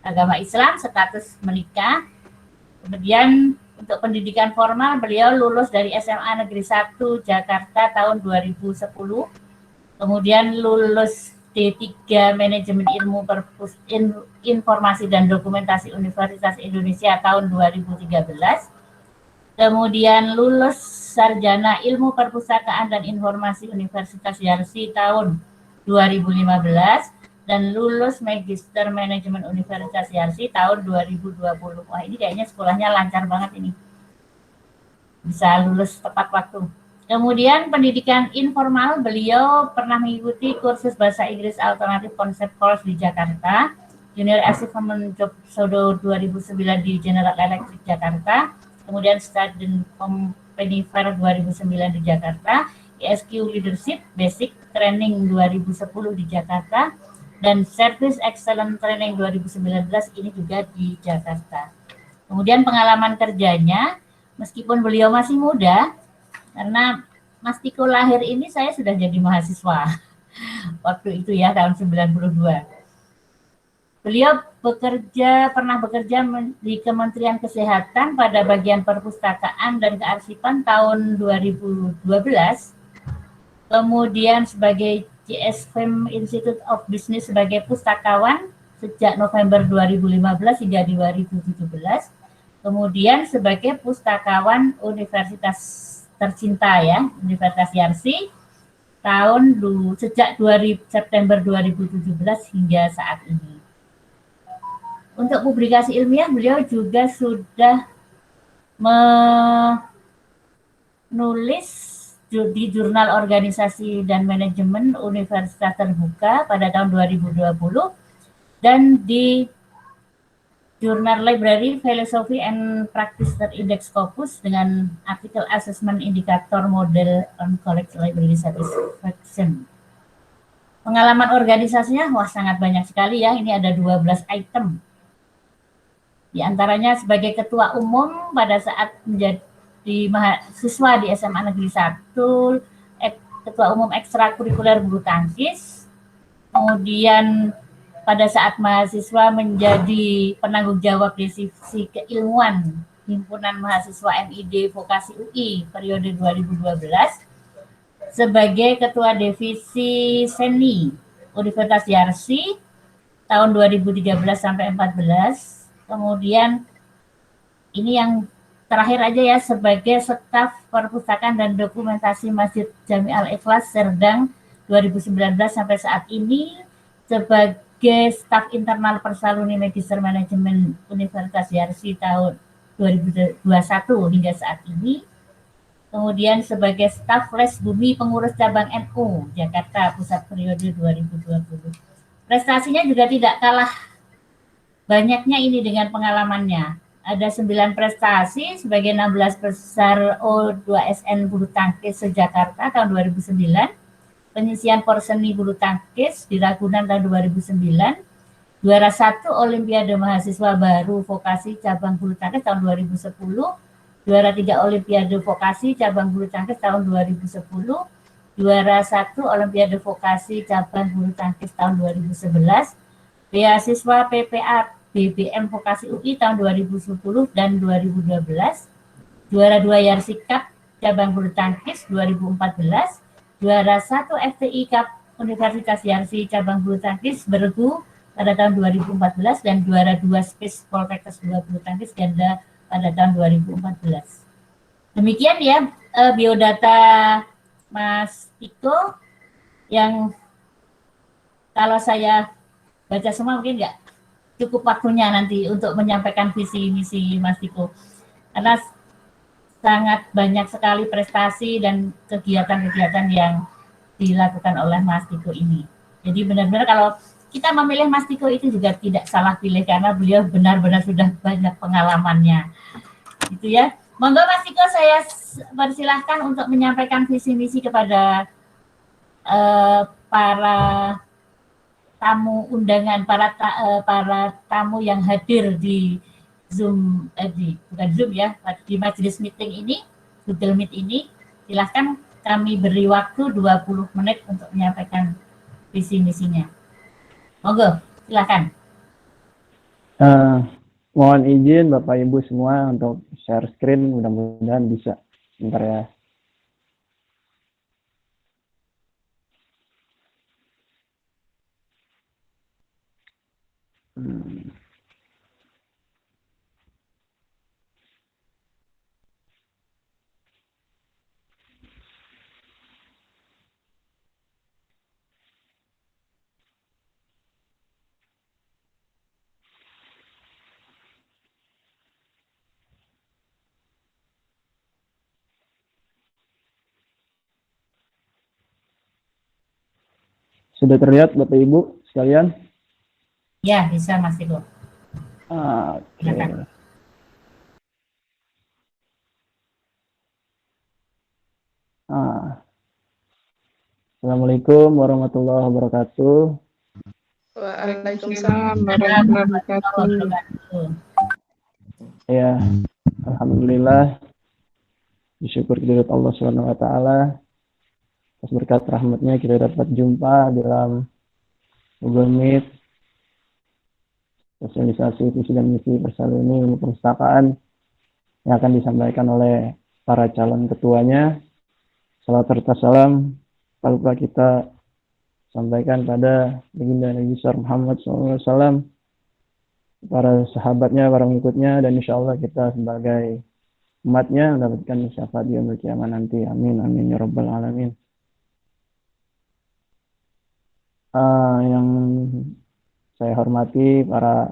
Agama Islam, status menikah. Kemudian Untuk pendidikan formal, beliau lulus dari SMA Negeri 1 Jakarta tahun 2010. Kemudian lulus D3 Manajemen Ilmu Informasi dan Dokumentasi Universitas Indonesia tahun 2013. Kemudian lulus Sarjana Ilmu Perpustakaan dan Informasi Universitas Yarsi tahun 2015. Dan lulus Magister Manajemen Universitas Yarsi tahun 2020. Wah, ini kayaknya sekolahnya lancar banget ini. Bisa lulus tepat waktu. Kemudian pendidikan informal, beliau pernah mengikuti kursus bahasa Inggris alternatif Concept Course di Jakarta, Junior Achievement Job Pseudo 2009 di General Electric Jakarta, kemudian Student Company Fair 2009 di Jakarta, ESQ Leadership Basic Training 2010 di Jakarta, dan Service Excellent Training 2019 ini juga di Jakarta. Kemudian pengalaman kerjanya, meskipun beliau masih muda, karena Mas Tiko lahir ini saya sudah jadi mahasiswa waktu itu ya, tahun 92. Beliau pernah bekerja di Kementerian Kesehatan pada bagian perpustakaan dan kearsipan tahun 2012. Kemudian sebagai JSFM Institute of Business sebagai pustakawan sejak November 2015 hingga 2017. Kemudian sebagai pustakawan Universitas tercinta ya, Universitas Yarsi sejak September 2017 hingga saat ini. Untuk publikasi ilmiah beliau juga sudah menulis di Jurnal Organisasi dan Manajemen Universitas Terbuka pada tahun 2020 dan di Jurnal Library Philosophy and Practice Index Scopus dengan artikel Assessment Indicator Model on College Library Satisfaction. Pengalaman organisasinya wah sangat banyak sekali ya, ini ada 12 item. Di antaranya sebagai ketua umum pada saat menjadi mahasiswa di SMA Negeri 1, ketua umum ekstrakurikuler bulu tangkis, kemudian pada saat mahasiswa menjadi penanggung jawab divisi keilmuan Himpunan Mahasiswa MID Vokasi UI periode 2012, sebagai ketua divisi seni Universitas Yarsi tahun 2013 sampai 14, kemudian ini yang terakhir aja ya, sebagai staf perpustakaan dan dokumentasi Masjid Jami Al-Ikhlas Serdang 2019 sampai saat ini, sebagai staf internal Persaluni Magister Manajemen Universitas Yarsi tahun 2021 hingga saat ini, kemudian sebagai staf Les Bumi Pengurus Cabang NU Jakarta Pusat periode 2020. Prestasinya juga tidak kalah banyaknya ini dengan pengalamannya. Ada 9 prestasi sebagai 16 besar O2SN Bulu Tangkis se-Jakarta tahun 2009, penyisian Porseni Bulu Tangkis di Ragunan tahun 2009, juara 1 Olimpiade Mahasiswa Baru Vokasi Cabang Bulu Tangkis tahun 2010, juara 3 Olimpiade Vokasi Cabang Bulu Tangkis tahun 2010, juara 1 Olimpiade Vokasi Cabang Bulu Tangkis tahun 2011, beasiswa PPA BBM Vokasi UI tahun 2010 dan 2012, juara 2 Yarsi Cup Cabang Bulu Tangkis 2014, juara 1 FTI Cup Universitas Yarsi Cabang Bulu Tangkis Bergu pada tahun 2014 dan juara 2 Space Poltekkes 2 Bulu Tangkis Ganda pada tahun 2014. Demikian ya biodata Mas Tiko yang kalau saya baca semua mungkin nggak cukup waktunya nanti untuk menyampaikan visi misi Mas Tiko, karena sangat banyak sekali prestasi dan kegiatan-kegiatan yang dilakukan oleh Mas Tiko ini. Jadi benar-benar kalau kita memilih Mas Tiko itu juga tidak salah pilih karena beliau benar-benar sudah banyak pengalamannya. Gitu ya. Monggo Mas Tiko, saya persilahkan untuk menyampaikan visi misi kepada para tamu undangan, para tamu yang hadir di Zoom, bukan Zoom ya, di majelis meeting ini, Google Meet ini. Silahkan kami beri waktu 20 menit untuk menyampaikan visi misinya. Monggo, silahkan. Mohon izin Bapak Ibu semua untuk share screen, mudah-mudahan bisa. Bentar ya. Sudah terlihat Bapak Ibu sekalian? Ya, bisa Mas Teguh. Oke. Silakan. Assalamualaikum warahmatullahi wabarakatuh. Waalaikumsalam warahmatullahi wabarakatuh. Ya, alhamdulillah. Bersyukur kepada Allah Subhanahu wa taala. Atas berkat rahmatnya kita dapat jumpa dalam Google Meet sosialisasi visi dan misi Persaluni Ilmu Perpustakaan yang akan disampaikan oleh para calon ketuanya. Salam serta salam tak lupa kita sampaikan pada baginda Nabi besar Muhammad SAW, para sahabatnya, para pengikutnya, dan insya Allah kita sebagai umatnya mendapatkan syafaat di yaumul kiamat nanti. Amin amin ya rabbal alamin. Yang saya hormati para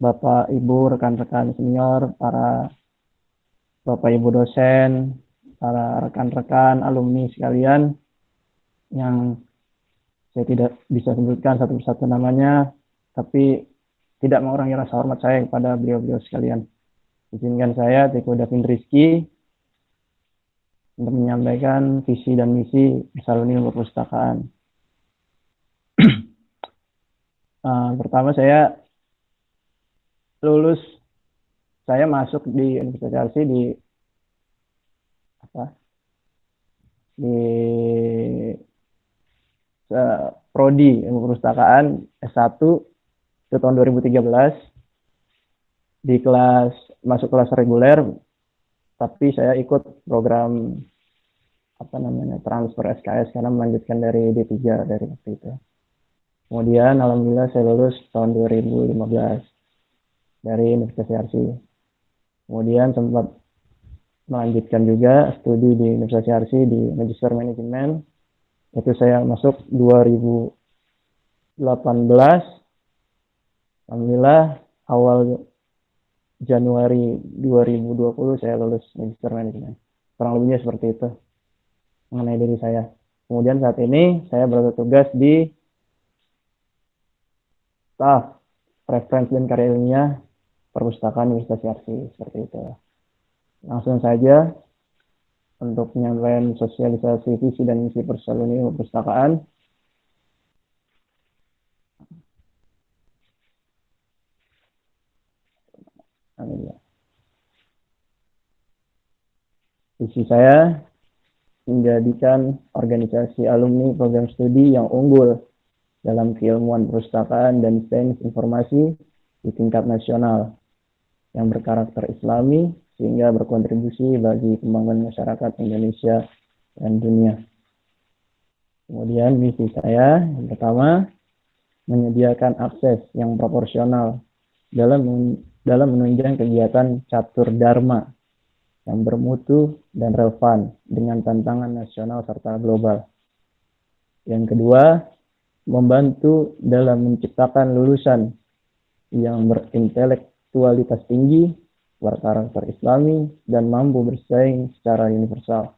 Bapak Ibu rekan-rekan senior, para Bapak Ibu dosen, para rekan-rekan alumni sekalian yang saya tidak bisa sebutkan satu persatu namanya, tapi tidak mengurangi rasa hormat saya kepada beliau-beliau sekalian. Izinkan saya, Teguh Davin Rizky, untuk menyampaikan visi dan misi Persaluni Ilmu Perpustakaan. Pertama saya lulus, saya masuk di Universitas Arsi di Prodi Ilmu Perpustakaan S1 itu tahun 2013 di masuk kelas reguler, tapi saya ikut program transfer SKS karena melanjutkan dari D3 dari waktu itu. Kemudian alhamdulillah saya lulus tahun 2015 dari Universitas Yarsi. Kemudian sempat melanjutkan juga studi di Universitas Yarsi di Magister Manajemen. Itu saya masuk 2018. Alhamdulillah awal Januari 2020 saya lulus Magister Manajemen. Kurang lebihnya seperti itu mengenai diri saya. Kemudian saat ini saya bertugas di staf referensi dan karya ilmiah Perpustakaan Universitas Yarsi, seperti itu. Langsung saja untuk penyampaian sosialisasi visi dan misi Persaluni Ilmu Perpustakaan. Visi saya menjadikan organisasi alumni program studi yang unggul dalam keilmuan perpustakaan dan sains informasi di tingkat nasional yang berkarakter Islami sehingga berkontribusi bagi pembangunan masyarakat Indonesia dan dunia. Kemudian misi saya yang pertama menyediakan akses yang proporsional dalam menunjang kegiatan catur dharma yang bermutu dan relevan dengan tantangan nasional serta global. Yang kedua, membantu dalam menciptakan lulusan yang berintelektualitas tinggi, berkarakter Islami, dan mampu bersaing secara universal.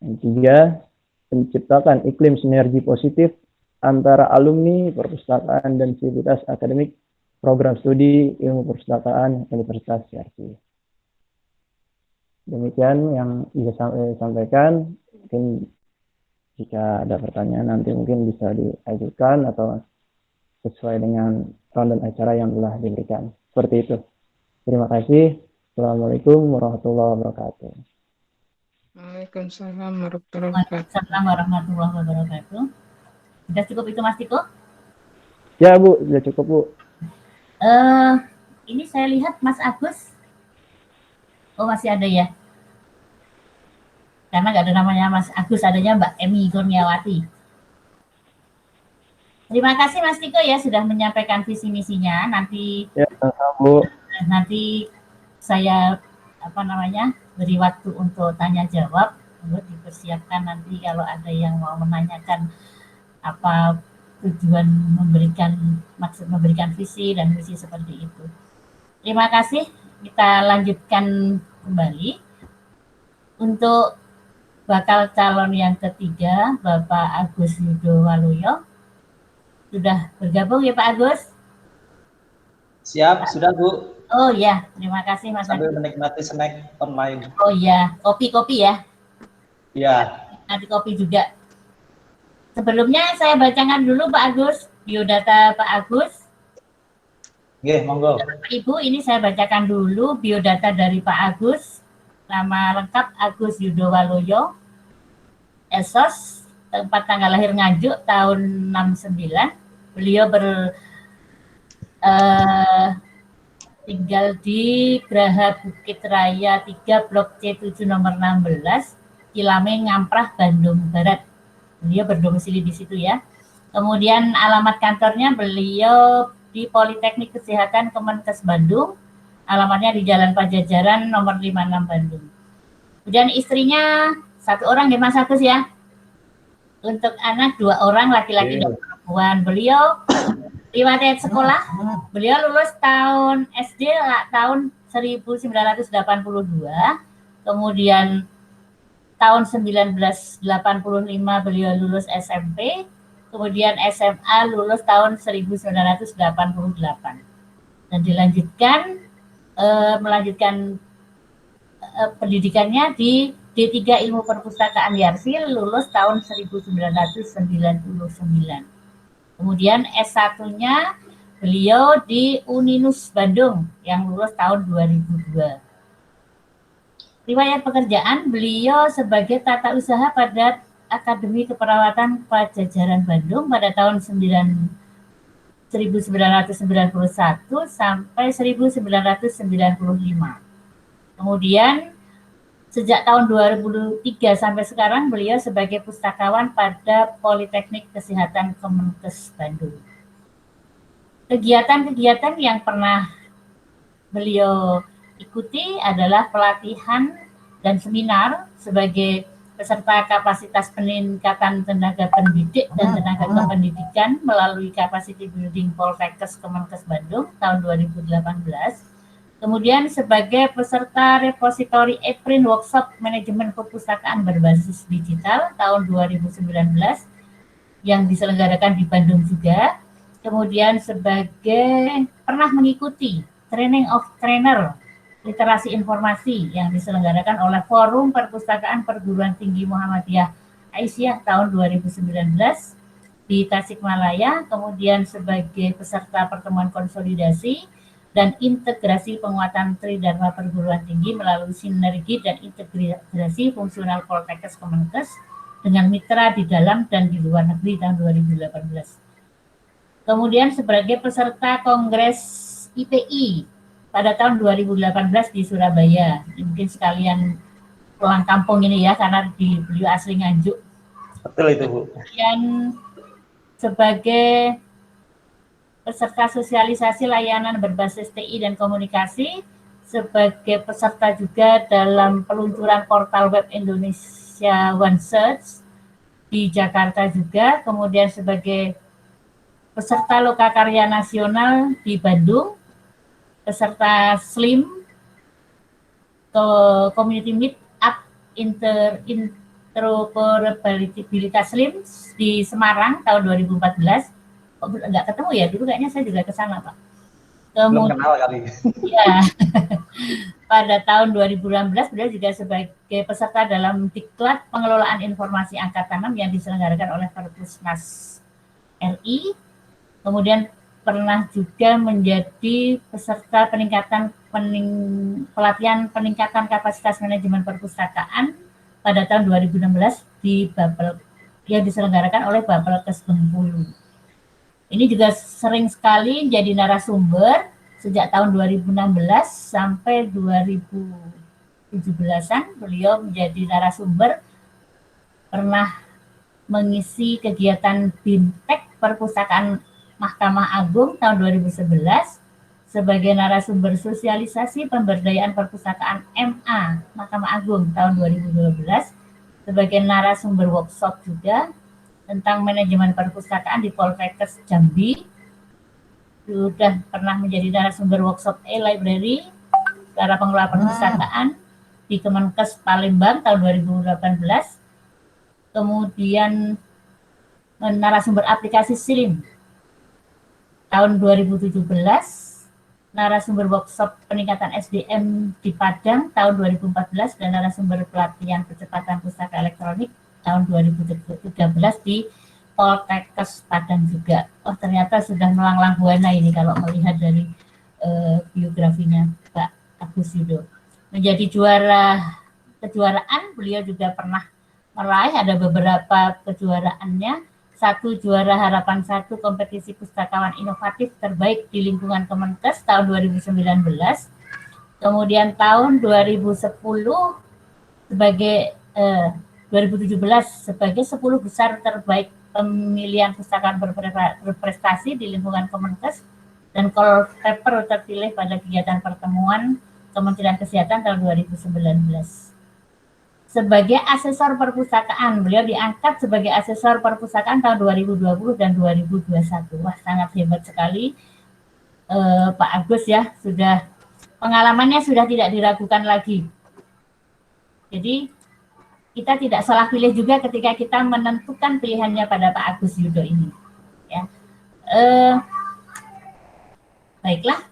Yang tiga, menciptakan iklim sinergi positif antara alumni perpustakaan dan sivitas akademik program studi ilmu perpustakaan Universitas Yarsi. Demikian yang bisa saya sampaikan. Mungkin jika ada pertanyaan nanti mungkin bisa diajukan atau sesuai dengan rundown acara yang telah diberikan. Seperti itu. Terima kasih. Assalamualaikum warahmatullahi wabarakatuh. Waalaikumsalam warahmatullahi wabarakatuh. Waalaikumsalam warahmatullahi wabarakatuh. Sudah cukup itu Mas Tiko? Ya Bu, sudah cukup Bu. ini saya lihat Mas Agus. Oh, masih ada ya. Karena nggak ada namanya Mas Agus, adanya Mbak Emi Kurniawati. Terima kasih Mas Tiko ya sudah menyampaikan visi misinya. Nanti Ya, Bu. nanti saya beri waktu untuk tanya jawab, untuk dipersiapkan nanti kalau ada yang mau menanyakan apa tujuan maksud memberikan visi dan misi seperti itu. Terima kasih. Kita lanjutkan kembali untuk bakal calon yang ketiga, Bapak Agus Yudo Waluyo. Sudah bergabung ya Pak Agus? Siap, sudah Bu. Oh ya, terima kasih Mas Sambil Agus. menikmati snack online. Oh ya, kopi-kopi ya? Iya. Nanti kopi juga. Sebelumnya saya bacakan dulu Pak Agus, biodata Pak Agus. Oke, monggo. Bapak Ibu, ini saya bacakan dulu biodata dari Pak Agus. Nama lengkap Agus Yudo Waluyo. Esos, tempat tanggal lahir Nganjuk tahun 69. Beliau tinggal di Graha Bukit Raya 3 Blok C7 nomor 16, Cilame Ngamprah, Bandung Barat. Beliau berdomisili di situ ya. Kemudian alamat kantornya beliau di Politeknik Kesehatan Kemenkes Bandung. Alamatnya di Jalan Pajajaran nomor 56 Bandung. Kemudian istrinya 1 orang ya Mas Agus ya. Untuk anak 2 orang laki-laki dan perempuan. Beliau riwayat sekolah, beliau lulus tahun SD tahun 1982, kemudian tahun 1985 beliau lulus SMP, kemudian SMA lulus tahun 1988, dan melanjutkan pendidikannya di D3 Ilmu Perpustakaan Yarsil, lulus tahun 1999. Kemudian S1-nya beliau di Uninus Bandung yang lulus tahun 2002. Riwayat pekerjaan beliau sebagai tata usaha pada Akademi Keperawatan Pajajaran Bandung pada tahun 1991 sampai 1995. Kemudian sejak tahun 2003 sampai sekarang beliau sebagai pustakawan pada Politeknik Kesehatan Kemenkes Bandung. Kegiatan-kegiatan yang pernah beliau ikuti adalah pelatihan dan seminar sebagai peserta kapasitas peningkatan tenaga pendidik dan tenaga kependidikan melalui Capacity Building Poltekkes Kemenkes Bandung tahun 2018. Kemudian sebagai peserta repositori Eprin Workshop Manajemen Perpustakaan Berbasis Digital tahun 2019 yang diselenggarakan di Bandung juga. Kemudian pernah mengikuti Training of Trainer Literasi Informasi yang diselenggarakan oleh Forum Perpustakaan Perguruan Tinggi Muhammadiyah Aisyah tahun 2019 di Tasikmalaya. Kemudian sebagai peserta pertemuan konsolidasi dan integrasi penguatan Tridharma Perguruan Tinggi melalui sinergi dan integrasi fungsional Poltekkes Kemenkes dengan mitra di dalam dan di luar negeri tahun 2018. Kemudian sebagai peserta Kongres IPI pada tahun 2018 di Surabaya. Mungkin sekalian pulang kampung ini ya, karena beliau asli Nganjuk. Betul itu Bu. Kemudian sebagai peserta sosialisasi layanan berbasis TI dan komunikasi, sebagai peserta juga dalam peluncuran portal web Indonesia One Search di Jakarta juga, kemudian sebagai peserta Lokakarya Nasional di Bandung, peserta SLIM, Community Meet Up Interoperabilitas SLIM di Semarang tahun 2014. Enggak ketemu ya, dulu kayaknya saya juga ke sana Pak. Belum kenal kali. Ya, pada tahun 2016 beliau juga sebagai peserta dalam Diklat Pengelolaan Informasi Angkatan 6 yang diselenggarakan oleh Perpusnas RI. Kemudian pernah juga menjadi peserta pelatihan peningkatan kapasitas manajemen perpustakaan pada tahun 2016 di Bapel yang diselenggarakan oleh Bapelkes Bengkulu. Ini juga sering sekali jadi narasumber sejak tahun 2016 sampai 2017-an beliau menjadi narasumber, pernah mengisi kegiatan BIMTEK Perpustakaan Mahkamah Agung tahun 2011 sebagai narasumber sosialisasi pemberdayaan perpustakaan MA Mahkamah Agung tahun 2012, sebagai narasumber workshop juga tentang manajemen perpustakaan di Poltekkes Jambi. Sudah pernah menjadi narasumber workshop e-library, cara pengelola perpustakaan di Kemenkes Palembang tahun 2018. Kemudian narasumber aplikasi SIRIM tahun 2017, narasumber workshop peningkatan SDM di Padang tahun 2014, dan narasumber pelatihan percepatan pustaka elektronik tahun 2013 di Poltekkes Padang juga. Oh, ternyata sudah melanglang buana ini kalau melihat dari biografinya Pak Agus Yudo. Menjadi kejuaraan, beliau juga pernah meraih, ada beberapa kejuaraannya. 1 juara harapan 1 kompetisi pustakawan inovatif terbaik di lingkungan Kemenkes tahun 2019. Kemudian tahun 2010 sebagai 2017 sebagai 10 besar terbaik pemilihan pustakawan berprestasi di lingkungan Kemenkes, dan call paper terpilih pada kegiatan pertemuan Kementerian Kesehatan tahun 2019. Sebagai asesor perpustakaan, beliau diangkat sebagai asesor perpustakaan tahun 2020 dan 2021. Wah, sangat hebat sekali Pak Agus ya, sudah pengalamannya sudah tidak diragukan lagi. Jadi kita tidak salah pilih juga ketika kita menentukan pilihannya pada Pak Agus Yudo ini. Ya, baiklah,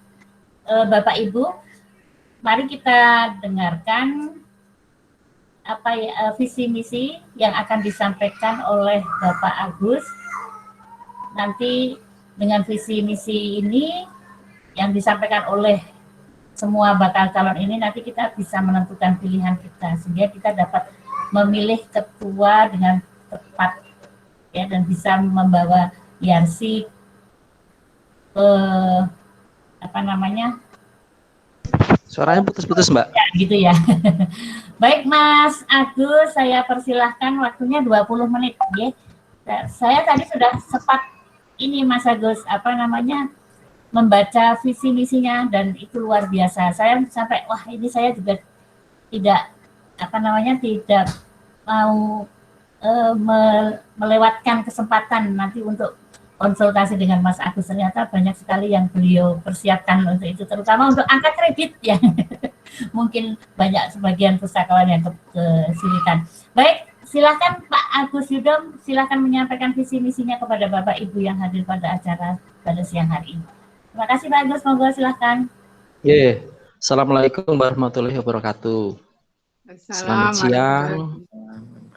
Bapak Ibu, mari kita dengarkan apa ya, visi misi yang akan disampaikan oleh Bapak Agus. Nanti dengan visi misi ini yang disampaikan oleh semua bakal calon ini, nanti kita bisa menentukan pilihan kita sehingga kita dapat memilih ketua dengan tepat ya, dan bisa membawa YARSI ke Suaranya putus-putus, Mbak. Ya, gitu ya. Baik Mas Agus, saya persilahkan, waktunya 20 menit. Ya. Saya tadi sudah sempat ini Mas Agus, membaca visi misinya, dan itu luar biasa. Saya sampai, wah ini saya juga tidak tidak mau melewatkan kesempatan nanti untuk konsultasi dengan Mas Agus. Ternyata banyak sekali yang beliau persiapkan untuk itu, terutama untuk angka kredit ya. Mungkin banyak sebagian pustakawan yang kesulitan. Baik, silakan Pak Agus Yudo, silakan menyampaikan visi misinya kepada Bapak Ibu yang hadir pada acara pada siang hari ini. Terima kasih Pak Agus, monggo silakan. Assalamualaikum warahmatullahi wabarakatuh. Selamat siang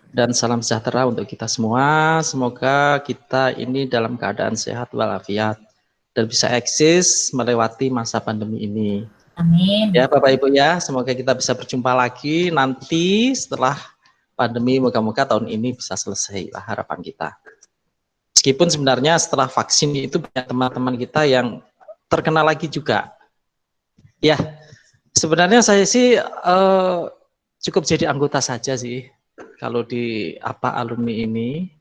dan salam sejahtera untuk kita semua. Semoga kita ini dalam keadaan sehat walafiat dan bisa eksis melewati masa pandemi ini. Amin. Ya Bapak Ibu ya, semoga kita bisa berjumpa lagi nanti setelah pandemi, moga-moga tahun ini bisa selesai lah harapan kita. Meskipun sebenarnya setelah vaksin itu banyak teman-teman kita yang terkena lagi juga. Ya, sebenarnya saya sih cukup jadi anggota saja sih kalau di alumni ini.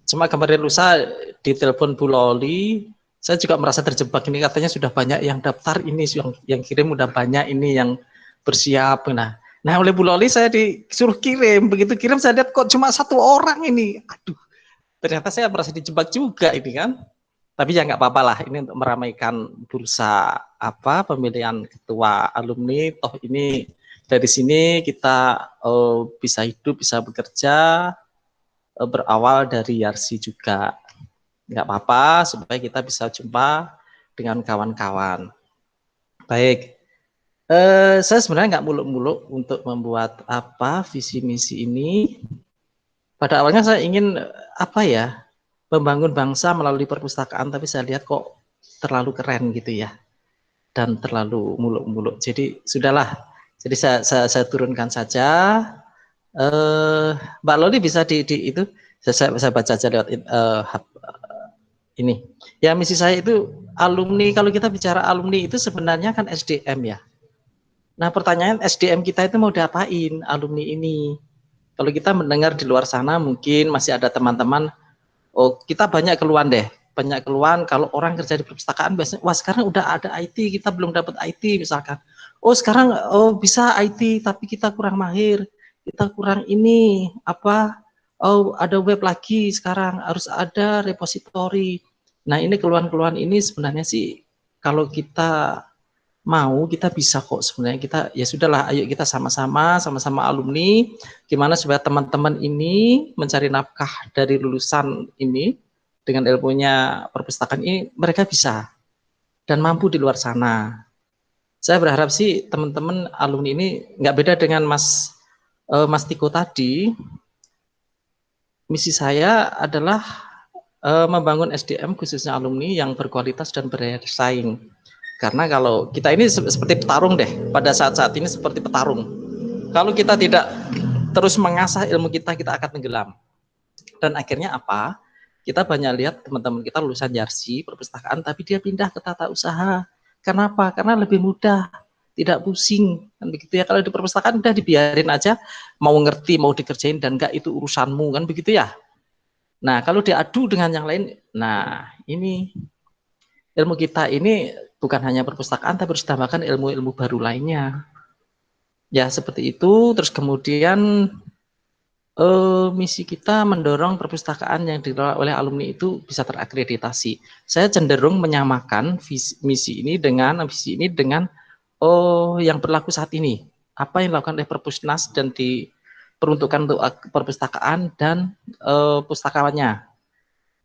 Cuma kemarin lusa di telepon Bu Loli, saya juga merasa terjebak, ini katanya sudah banyak yang daftar, ini yang kirim udah banyak, ini yang bersiap. Nah oleh Bu Loli saya disuruh kirim, begitu kirim saya lihat kok cuma 1 orang ini. Aduh, ternyata saya merasa dijebak juga ini kan. Tapi ya nggak apa-apa lah, ini untuk meramaikan bursa pemilihan ketua alumni. Toh ini dari sini kita bisa hidup, bisa bekerja, berawal dari YARSI juga. Nggak apa-apa, supaya kita bisa jumpa dengan kawan-kawan. Baik, saya sebenarnya nggak muluk-muluk untuk membuat visi misi ini. Pada awalnya saya ingin membangun bangsa melalui perpustakaan, tapi saya lihat kok terlalu keren gitu ya, dan terlalu muluk-muluk. Jadi sudahlah, jadi saya turunkan saja. Mbak Loli bisa itu saya baca aja lewat ini. Ya, misi saya itu alumni, kalau kita bicara alumni itu sebenarnya kan SDM ya. Nah, pertanyaan SDM kita itu mau diapain alumni ini? Kalau kita mendengar di luar sana mungkin masih ada teman-teman, oh kita banyak keluhan deh, banyak keluhan kalau orang kerja di perpustakaan biasanya, wah sekarang udah ada IT, kita belum dapat IT misalkan. Oh sekarang oh bisa IT tapi kita kurang mahir, kita kurang ini apa? Oh ada web lagi sekarang, harus ada repository. Nah ini keluhan-keluhan ini sebenarnya sih kalau kita mau, kita bisa kok sebenarnya. Kita ya sudahlah, ayo kita sama-sama alumni gimana supaya teman-teman ini mencari nafkah dari lulusan ini dengan ilmunya perpustakaan ini, mereka bisa dan mampu di luar sana. Saya berharap sih teman-teman alumni ini nggak beda dengan Mas Tiko tadi. Misi saya adalah membangun SDM khususnya alumni yang berkualitas dan bersaing. Karena kalau kita ini seperti petarung deh, pada saat-saat ini seperti petarung. Kalau kita tidak terus mengasah ilmu kita, kita akan tenggelam. Dan akhirnya apa? Kita banyak lihat teman-teman kita lulusan Yarsi, perpustakaan, tapi dia pindah ke tata usaha. Kenapa? Karena lebih mudah, tidak pusing. Kan begitu ya, kalau di perpustakaan udah dibiarin aja, mau ngerti, mau dikerjain, dan enggak itu urusanmu, kan begitu ya. Nah, kalau diadu dengan yang lain, nah ini ilmu kita ini bukan hanya perpustakaan, tapi harus tambahkan ilmu-ilmu baru lainnya. Ya, seperti itu. Terus kemudian misi kita mendorong perpustakaan yang dikelola oleh alumni itu bisa terakreditasi. Saya cenderung menyamakan misi ini dengan yang berlaku saat ini. Apa yang dilakukan oleh Perpusnas dan diperuntukkan untuk perpustakaan dan pustakawannya.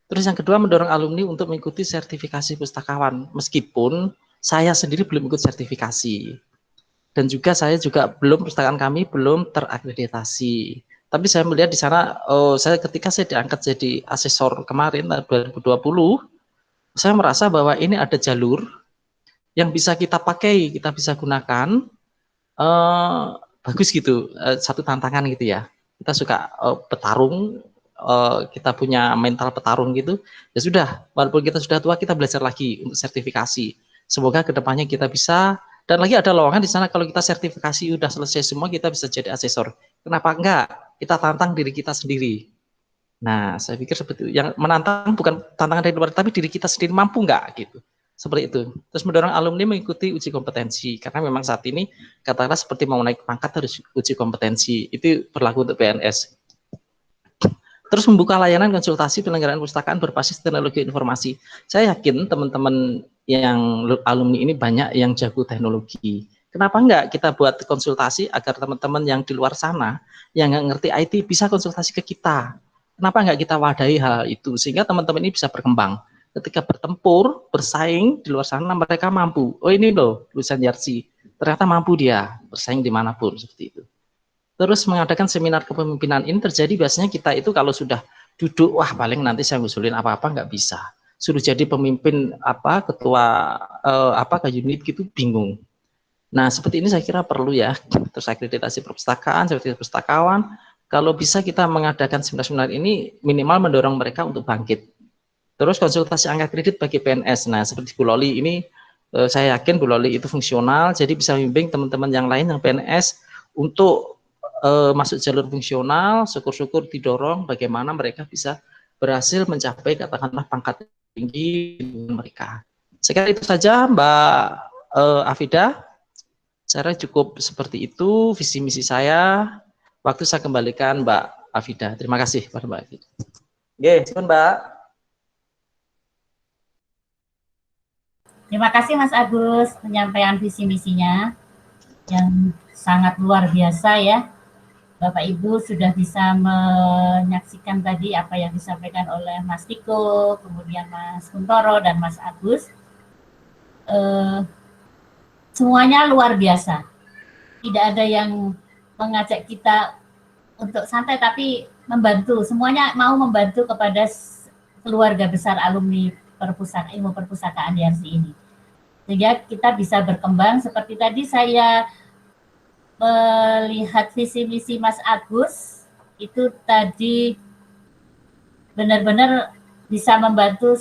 Terus yang kedua, mendorong alumni untuk mengikuti sertifikasi pustakawan, meskipun saya sendiri belum ikut sertifikasi. Dan juga saya juga pustakaan kami belum terakreditasi. Tapi saya melihat di sana, ketika saya diangkat jadi asesor kemarin, 2020, saya merasa bahwa ini ada jalur yang bisa kita pakai, kita bisa gunakan, bagus gitu, satu tantangan gitu ya. Kita suka petarung, kita punya mental petarung gitu, ya sudah, walaupun kita sudah tua, kita belajar lagi untuk sertifikasi. Semoga kedepannya kita bisa, dan lagi ada lowongan di sana, kalau kita sertifikasi udah selesai semua, kita bisa jadi asesor. Kenapa enggak? Kita tantang diri kita sendiri. Nah, saya pikir seperti itu. Yang menantang bukan tantangan dari luar, tapi diri kita sendiri mampu enggak gitu. Seperti itu. Terus mendorong alumni mengikuti uji kompetensi, karena memang saat ini katakanlah seperti mau naik pangkat harus uji kompetensi. Itu berlaku untuk PNS. Terus membuka layanan konsultasi penyelenggaraan perpustakaan berbasis teknologi informasi. Saya yakin teman-teman yang alumni ini banyak yang jago teknologi. Kenapa enggak kita buat konsultasi agar teman-teman yang di luar sana yang nggak ngerti IT bisa konsultasi ke kita. Kenapa enggak kita wadahi hal itu sehingga teman-teman ini bisa berkembang. Ketika bertempur, bersaing di luar sana mereka mampu. Oh ini loh lulusan Yarsi, ternyata mampu dia bersaing dimanapun seperti itu. Terus mengadakan seminar kepemimpinan ini terjadi biasanya kita itu kalau sudah duduk, wah paling nanti saya ngusulin apa-apa nggak bisa. Suruh jadi pemimpin ketua ke unit gitu bingung. Nah seperti ini saya kira perlu ya. Terus akreditasi perpustakaan, sertifikasi pustakawan. Kalau bisa kita mengadakan seminar-seminar ini minimal mendorong mereka untuk bangkit. Terus konsultasi angka kredit bagi PNS. Nah seperti Bu Loli ini saya yakin Bu Loli itu fungsional, jadi bisa membimbing teman-teman yang lain yang PNS untuk masuk jalur fungsional, syukur-syukur didorong bagaimana mereka bisa berhasil mencapai katakanlah pangkat tinggi mereka. Sekarang itu saja Mbak Afida, saya cukup seperti itu visi misi saya. Waktu saya kembalikan Mbak Afida. Terima kasih pada Mbak Afida. Oke, silakan Mbak. Terima kasih Mas Agus penyampaian visi misinya yang sangat luar biasa ya. Bapak Ibu sudah bisa menyaksikan tadi apa yang disampaikan oleh Mas Tiko, kemudian Mas Kuntoro dan Mas Agus. Semuanya luar biasa. Tidak ada yang mengajak kita untuk santai, tapi membantu. Semuanya mau membantu kepada keluarga besar alumni ilmu perpustakaan Yarsi ini. Sehingga kita bisa berkembang seperti tadi saya melihat visi misi Mas Agus itu tadi benar-benar bisa membantu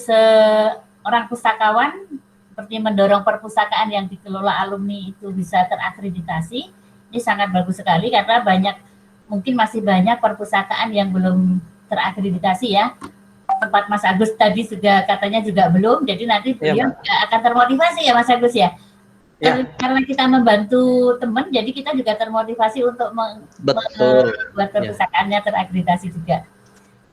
orang pustakawan, seperti mendorong perpustakaan yang dikelola alumni itu bisa terakreditasi, ini sangat bagus sekali karena mungkin masih banyak perpustakaan yang belum terakreditasi ya. Tempat Mas Agus tadi juga katanya juga belum, jadi nanti beliau akan termotivasi ya Mas Agus ya. Karena kita membantu teman, jadi kita juga termotivasi untuk membuat perpustakaannya terakreditasi juga.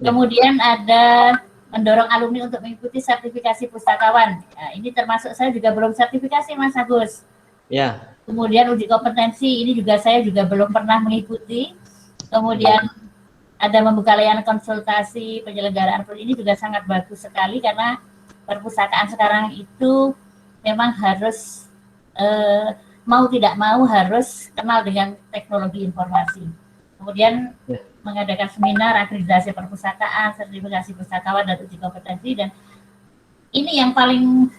Kemudian ada mendorong alumni untuk mengikuti sertifikasi pustakawan. Nah, ini termasuk saya juga belum sertifikasi Mas Agus. Ya. Kemudian uji kompetensi ini juga saya juga belum pernah mengikuti. Kemudian ada membuka layanan konsultasi penyelenggaraan ini juga sangat bagus sekali karena perpustakaan sekarang itu memang harus mau tidak mau harus kenal dengan teknologi informasi. Kemudian mengadakan seminar akreditasi perpustakaan, sertifikasi pustakawan dan uji kompetensi, dan ini yang paling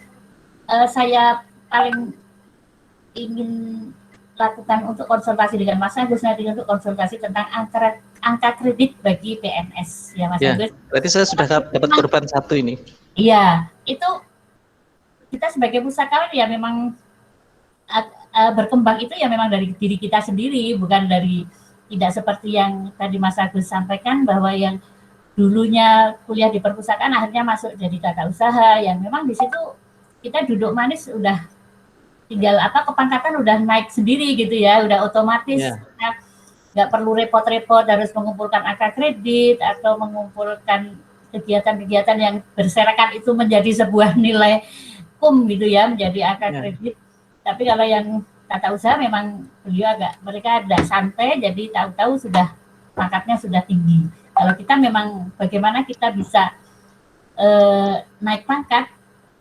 saya paling ingin lakukan untuk konsultasi dengan Mas Agus nanti untuk konsultasi tentang angka kredit bagi PNS ya Mas Agus. Berarti saya sudah dapat korban satu ini. Iya, itu kita sebagai pustakawan ya memang berkembang itu ya memang dari diri kita sendiri, bukan dari tidak seperti yang tadi Mas Agus sampaikan bahwa yang dulunya kuliah di perpustakaan akhirnya masuk jadi tata usaha yang memang di situ kita duduk manis udah tinggal kepangkatan udah naik sendiri gitu ya, udah otomatis nggak perlu repot-repot harus mengumpulkan angka kredit atau mengumpulkan kegiatan-kegiatan yang berserakan itu menjadi sebuah nilai gitu ya, menjadi angka kredit. Tapi kalau yang tata usaha memang mereka ada santai, jadi tahu-tahu sudah pangkatnya sudah tinggi. Kalau kita memang bagaimana kita bisa naik pangkat,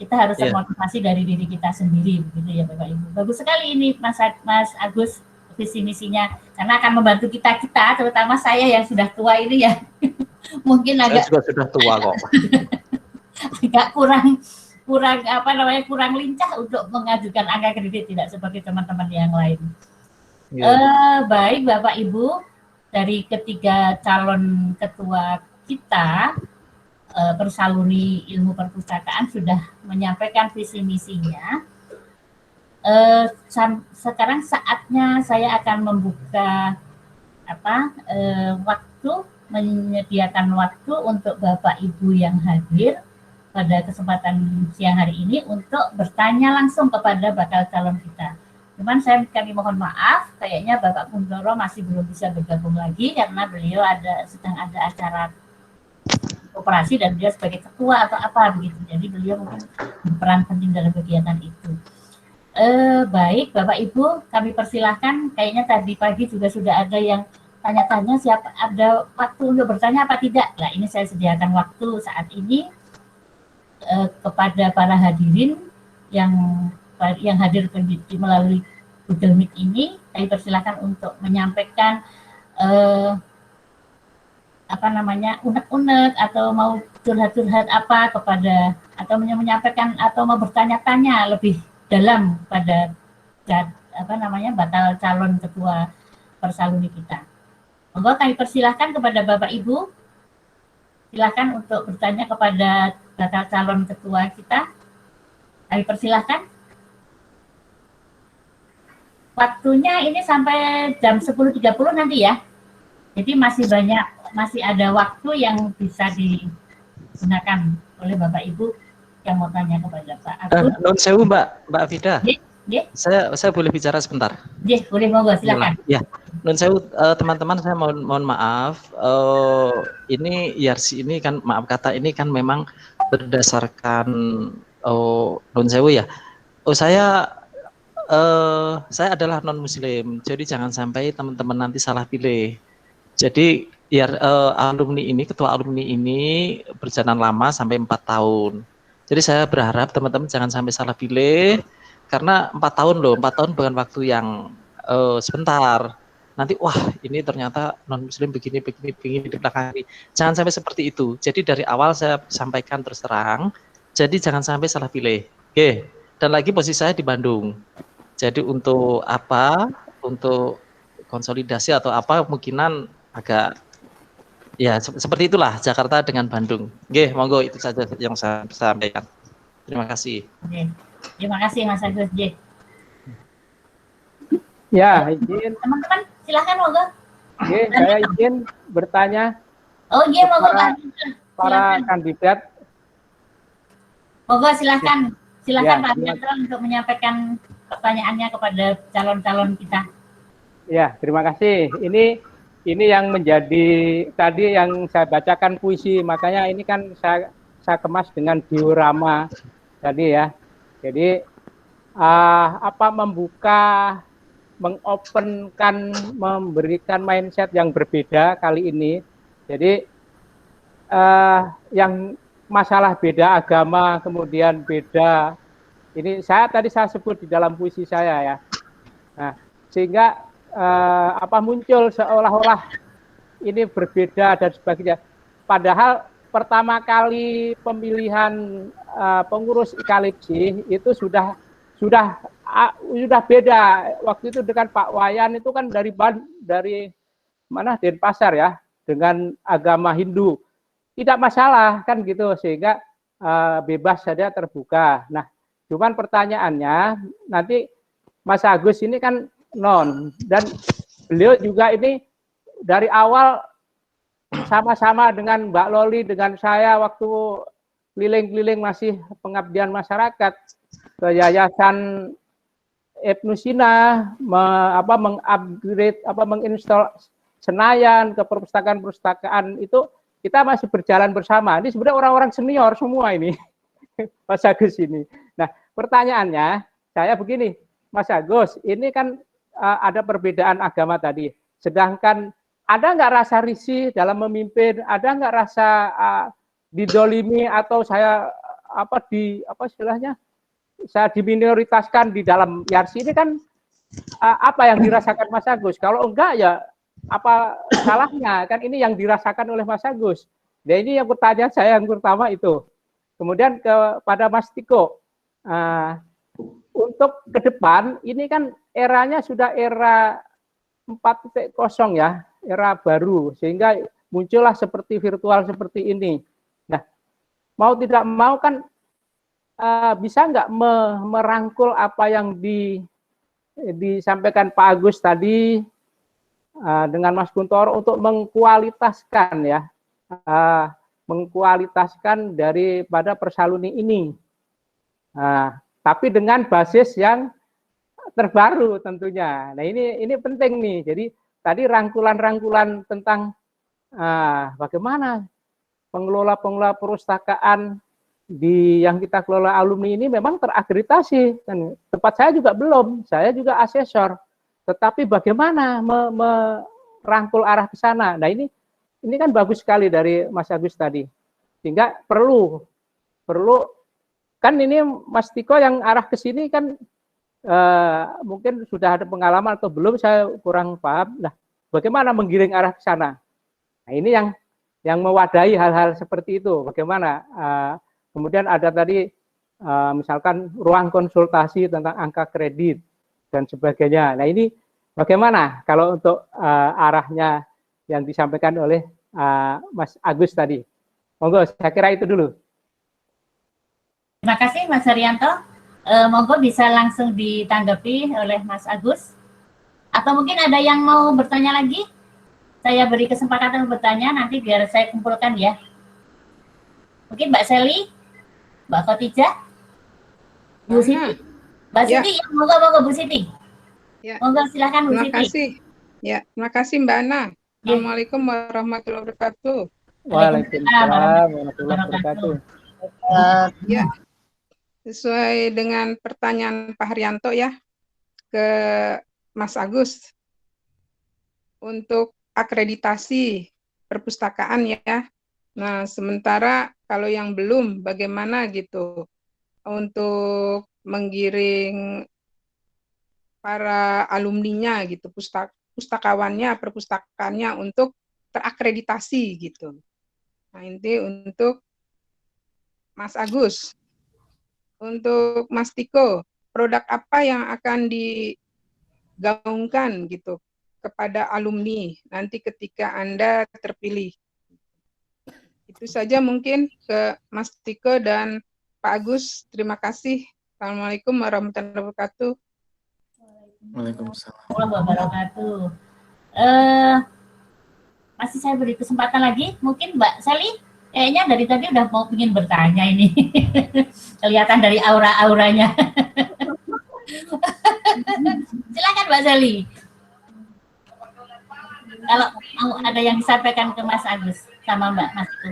kita harus termotivasi dari diri kita sendiri, begitu ya Bapak Ibu. Bagus sekali ini Mas Agus visi misinya, karena akan membantu kita terutama saya yang sudah tua ini ya, mungkin agak juga sudah tua kok. agak kurang lincah untuk mengajukan angka kredit, tidak seperti teman-teman yang lain. Baik Bapak Ibu, dari ketiga calon ketua kita, Persaluni Ilmu Perpustakaan sudah menyampaikan visi misinya. Sekarang saatnya saya akan membuka menyediakan waktu untuk Bapak Ibu yang hadir pada kesempatan siang hari ini untuk bertanya langsung kepada bakal calon kita. Cuman kami mohon maaf, kayaknya Bapak Kuntoro masih belum bisa bergabung lagi karena beliau sedang ada acara operasi dan beliau sebagai ketua atau apa begitu. Jadi beliau mungkin berperan penting dalam kegiatan itu. Baik Bapak Ibu, kami persilahkan. Kayaknya tadi pagi juga sudah ada yang tanya-tanya siapa ada waktu untuk bertanya apa tidak. Nah ini saya sediakan waktu saat ini kepada para hadirin yang hadir melalui Google Meet ini. Kami persilahkan untuk menyampaikan unek-unek atau mau curhat-curhat apa kepada atau menyampaikan atau mau bertanya-tanya lebih dalam pada bakal calon ketua Persaluni kita. Monggo kami persilahkan kepada Bapak Ibu, silakan untuk bertanya kepada bakal calon ketua kita. Kami persilahkan. Waktunya ini sampai jam 10.30 nanti ya. Jadi masih ada waktu yang bisa digunakan oleh Bapak Ibu yang mau tanya kepada Pak Agus. Nun sewu Mbak Fida. Saya boleh bicara sebentar? Boleh, monggo silakan. Ya, nun sewu teman-teman, saya mohon maaf. Ini IRC ini kan ini kan memang berdasarkan nun sewu ya. Saya adalah non Muslim, jadi jangan sampai teman-teman nanti salah pilih. Jadi ketua alumni ini berjalan lama sampai 4 tahun. Jadi saya berharap teman-teman jangan sampai salah pilih, karena 4 tahun loh, 4 tahun bukan waktu yang sebentar. Nanti wah ini ternyata non Muslim begini di belakang ini. Jangan sampai seperti itu. Jadi dari awal saya sampaikan terus terang. Jadi jangan sampai salah pilih. Oke. Dan lagi posisi saya di Bandung. Jadi untuk konsolidasi atau apa kemungkinan agak ya seperti itulah Jakarta dengan Bandung. Oke, monggo itu saja yang saya sampaikan. Terima kasih. Oke. Terima kasih Mas Agus J. Ya, izin. Teman-teman, silahkan monggo. Oke, saya izin bertanya Oh iya, monggo para, para kandidat. Monggo silahkan. Silahkan Ya, Pak Jenderal untuk menyampaikan pertanyaannya kepada calon-calon kita. Ya, terima kasih. Ini yang menjadi tadi yang saya bacakan puisi, makanya ini kan saya kemas dengan diorama tadi ya. Jadi membuka, mengopenkan, memberikan mindset yang berbeda kali ini. Jadi yang masalah beda agama, kemudian beda ini saya sebut di dalam puisi saya ya. Nah, sehingga muncul seolah-olah ini berbeda dan sebagainya. Padahal pertama kali pemilihan pengurus IKLIPSI itu sudah beda. Waktu itu dengan Pak Wayan itu kan dari mana Denpasar ya, dengan agama Hindu. Tidak masalah kan gitu, sehingga bebas saja, terbuka. Nah, cuman pertanyaannya nanti Mas Agus ini kan non, dan beliau juga ini dari awal sama-sama dengan Mbak Loli, dengan saya waktu keliling-keliling masih pengabdian masyarakat ke Yayasan Ibnu Sina, mengupgrade, menginstal Senayan, ke perpustakaan-perpustakaan itu kita masih berjalan bersama. Ini sebenarnya orang-orang senior semua ini, Mas Agus ini. Nah, pertanyaannya saya begini, Mas Agus, ini kan ada perbedaan agama tadi. Sedangkan ada nggak rasa risih dalam memimpin? Ada nggak rasa didolimi atau saya istilahnya? Saya diminoritaskan di dalam YARSI ini kan apa yang dirasakan Mas Agus? Kalau enggak ya apa salahnya? Kan ini yang dirasakan oleh Mas Agus. Nah, ini yang pertanyaan saya yang pertama itu. Kemudian kepada Mas Tiko, untuk ke depan ini kan eranya sudah era 4.0 ya, era baru, sehingga muncullah seperti virtual seperti ini. Nah, mau tidak mau kan bisa nggak merangkul apa yang disampaikan Pak Agus tadi dengan Mas Kuntoro untuk mengkualitaskan ya, mengkualitaskan daripada Persaluni ini. Tapi dengan basis yang terbaru tentunya. Nah, ini penting nih. Jadi tadi rangkulan-rangkulan tentang bagaimana pengelola perpustakaan yang kita kelola alumni ini memang terakreditasi. Dan tempat saya juga belum, saya juga asesor. Tetapi bagaimana merangkul arah ke sana? Nah, ini kan bagus sekali dari Mas Agus tadi. Sehingga perlu kan ini Mas Tiko yang arah ke sini kan mungkin sudah ada pengalaman atau belum, saya kurang paham. Nah, bagaimana menggiring arah ke sana? Nah, ini yang mewadahi hal-hal seperti itu. Bagaimana? Kemudian ada tadi misalkan ruang konsultasi tentang angka kredit dan sebagainya. Nah, ini bagaimana kalau untuk arahnya yang disampaikan oleh Mas Agus tadi? Monggo, saya kira itu dulu. Terima kasih Mas Haryanto. Monggo bisa langsung ditanggapi oleh Mas Agus. Atau mungkin ada yang mau bertanya lagi? Saya beri kesempatan bertanya, nanti biar saya kumpulkan ya. Mungkin Mbak Seli, Mbak Khotijah, Bu Siti. Mbak Siti, ya, monggo Bu Siti. Ya. Monggo silakan Bu Siti. Terima kasih. Ya, terima kasih Mbak Ana. Assalamualaikum warahmatullahi wabarakatuh. Waalaikumsalam warahmatullahi wabarakatuh. Ya, sesuai dengan pertanyaan Pak Haryanto ya ke Mas Agus untuk akreditasi perpustakaan ya. Nah, sementara kalau yang belum bagaimana gitu untuk menggiring para alumninya gitu, pustakawannya, perpustakaannya untuk terakreditasi gitu. Nah, ini untuk Mas Agus. Untuk Mas Tiko, produk apa yang akan digaungkan gitu kepada alumni nanti ketika Anda terpilih? Itu saja mungkin ke Mas Tiko dan Pak Agus, terima kasih. Assalamualaikum warahmatullahi wabarakatuh. Waalaikumsalam. Warahmatullahi wabarakatuh. Masih saya beri kesempatan lagi, mungkin Mbak Sally, kayaknya dari tadi udah mau ingin bertanya ini. Kelihatan dari aura-auranya. Silakan Mbak Sally. Kalau mau ada yang disampaikan ke Mas Agus sama Mbak Mas itu.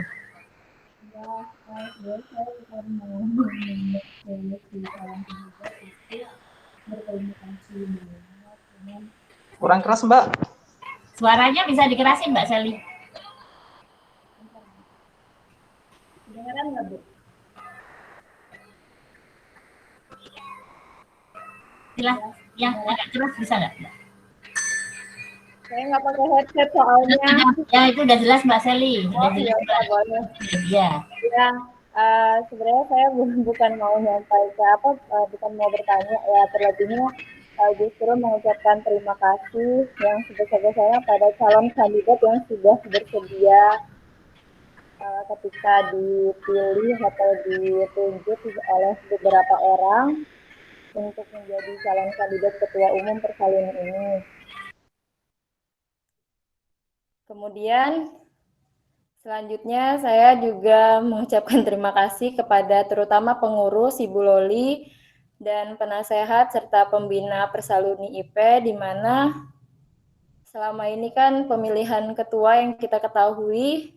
Kurang keras, Mbak. Suaranya bisa dikerasin Mbak Sally. Kedengaran nggak, Bu? Silahkan, yang agak keras bisa nggak, Mbak? Saya nggak pakai headset soalnya. Ya, itu udah jelas Mbak Sally. Udah Iya, jelas, boleh. Iya. Ya, sebenarnya saya bukan mau nyampaikan bukan mau bertanya ya, terlebihnya justru mengucapkan terima kasih yang sebesar-besarnya pada calon kandidat yang sudah bersedia ketika dipilih atau ditunjuk oleh beberapa orang untuk menjadi calon kandidat ketua umum Persalinan ini. Kemudian selanjutnya saya juga mengucapkan terima kasih kepada terutama pengurus Ibu Loli dan penasehat serta pembina Persaluni IP, di mana selama ini kan pemilihan ketua yang kita ketahui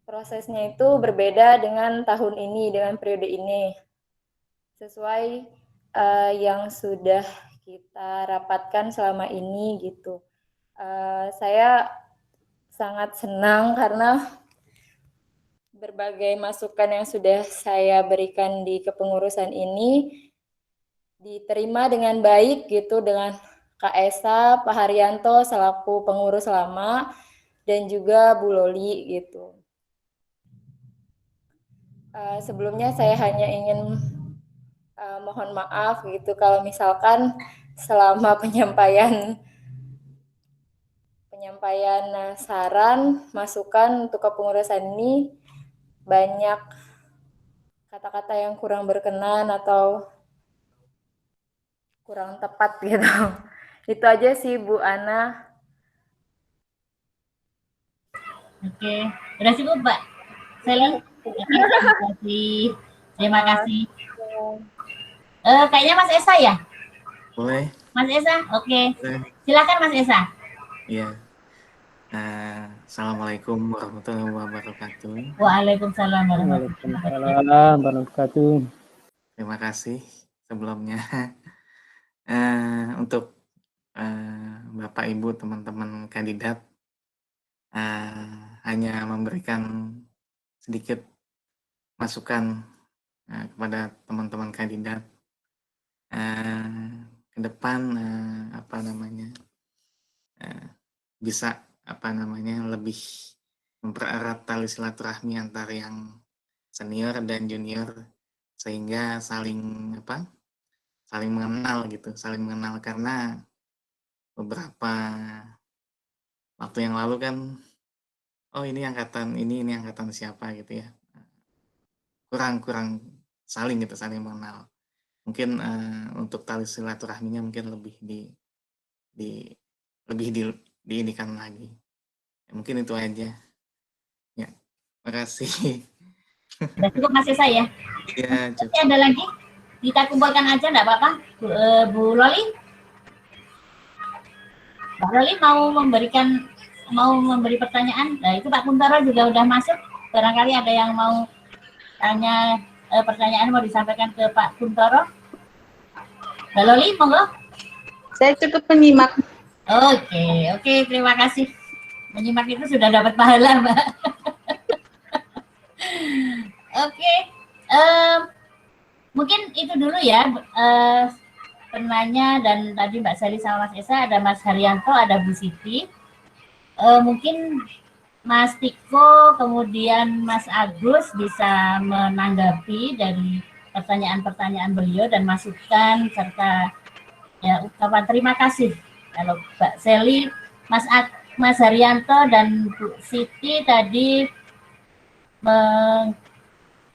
prosesnya itu berbeda dengan tahun ini, dengan periode ini. Sesuai yang sudah kita rapatkan selama ini gitu. Saya sangat senang karena berbagai masukan yang sudah saya berikan di kepengurusan ini diterima dengan baik gitu, dengan Kak Esa, Pak Haryanto selaku pengurus lama, dan juga Bu Loli gitu. Sebelumnya saya hanya ingin mohon maaf gitu kalau misalkan selama penyampaian saran, masukan untuk kepengurusan ini banyak kata-kata yang kurang berkenan atau kurang tepat gitu. Itu aja sih Bu Ana. Oke, udah cukup Mbak Sally. Terima kasih. Kayaknya Mas Esa ya? Boleh. Mas Esa, oke. Boleh. Silakan Mas Esa. Iya. Assalamualaikum warahmatullahi wabarakatuh. Waalaikumsalam Waalaikumsalam warahmatullahi wabarakatuh. Terima kasih sebelumnya untuk Bapak Ibu teman-teman kandidat, hanya memberikan sedikit masukan kepada teman-teman kandidat ke depan bisa lebih mempererat tali silaturahmi antar yang senior dan junior sehingga saling mengenal gitu, saling mengenal, karena beberapa waktu yang lalu kan ini angkatan ini angkatan siapa gitu ya, kurang saling mengenal. Mungkin untuk tali silaturahminya mungkin lebih diinikan lagi. Ya, mungkin itu aja. Ya, makasih. Sudah cukup Mas Esa ya? Iya, cukup. Masih ada lagi? Kita kumpulkan aja enggak apa-apa? Bu Loli? Mbak Loli mau memberi pertanyaan? Nah, itu Pak Kuntoro juga udah masuk. Barangkali ada yang mau tanya, pertanyaan mau disampaikan ke Pak Kuntoro. Mbak Loli, monggo. Saya cukup menyimak. Oke, terima kasih. Menyimak itu sudah dapat pahala, Mbak. Oke, mungkin itu dulu ya penanya, dan tadi Mbak Sally sama Mas Esa, ada Mas Haryanto, ada Bu Siti. Mungkin Mas Tiko, kemudian Mas Agus bisa menanggapi dari pertanyaan-pertanyaan beliau dan masukan serta ya ucapan terima kasih. Kalau Mbak Sally, Mas Haryanto dan Bu Siti tadi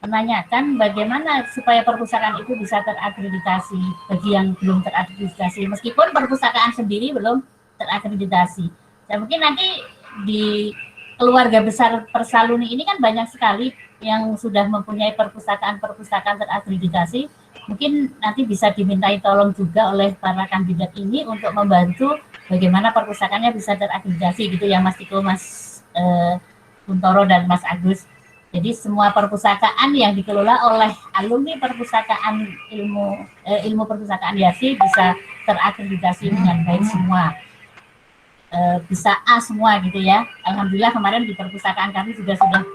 menanyakan bagaimana supaya perpustakaan itu bisa terakreditasi bagi yang belum terakreditasi, meskipun perpustakaan sendiri belum terakreditasi. Dan mungkin nanti di keluarga besar Persaluni ini kan banyak sekali yang sudah mempunyai perpustakaan terakreditasi. Mungkin nanti bisa dimintai tolong juga oleh para kandidat ini untuk membantu bagaimana perpustakaannya bisa terakreditasi gitu ya, Mas Tiko, Mas Kuntoro, dan Mas Agus. Jadi semua perpustakaan yang dikelola oleh alumni perpustakaan ilmu perpustakaan YASI bisa terakreditasi dengan baik semua. Bisa A semua gitu ya. Alhamdulillah kemarin di perpustakaan kami juga sudah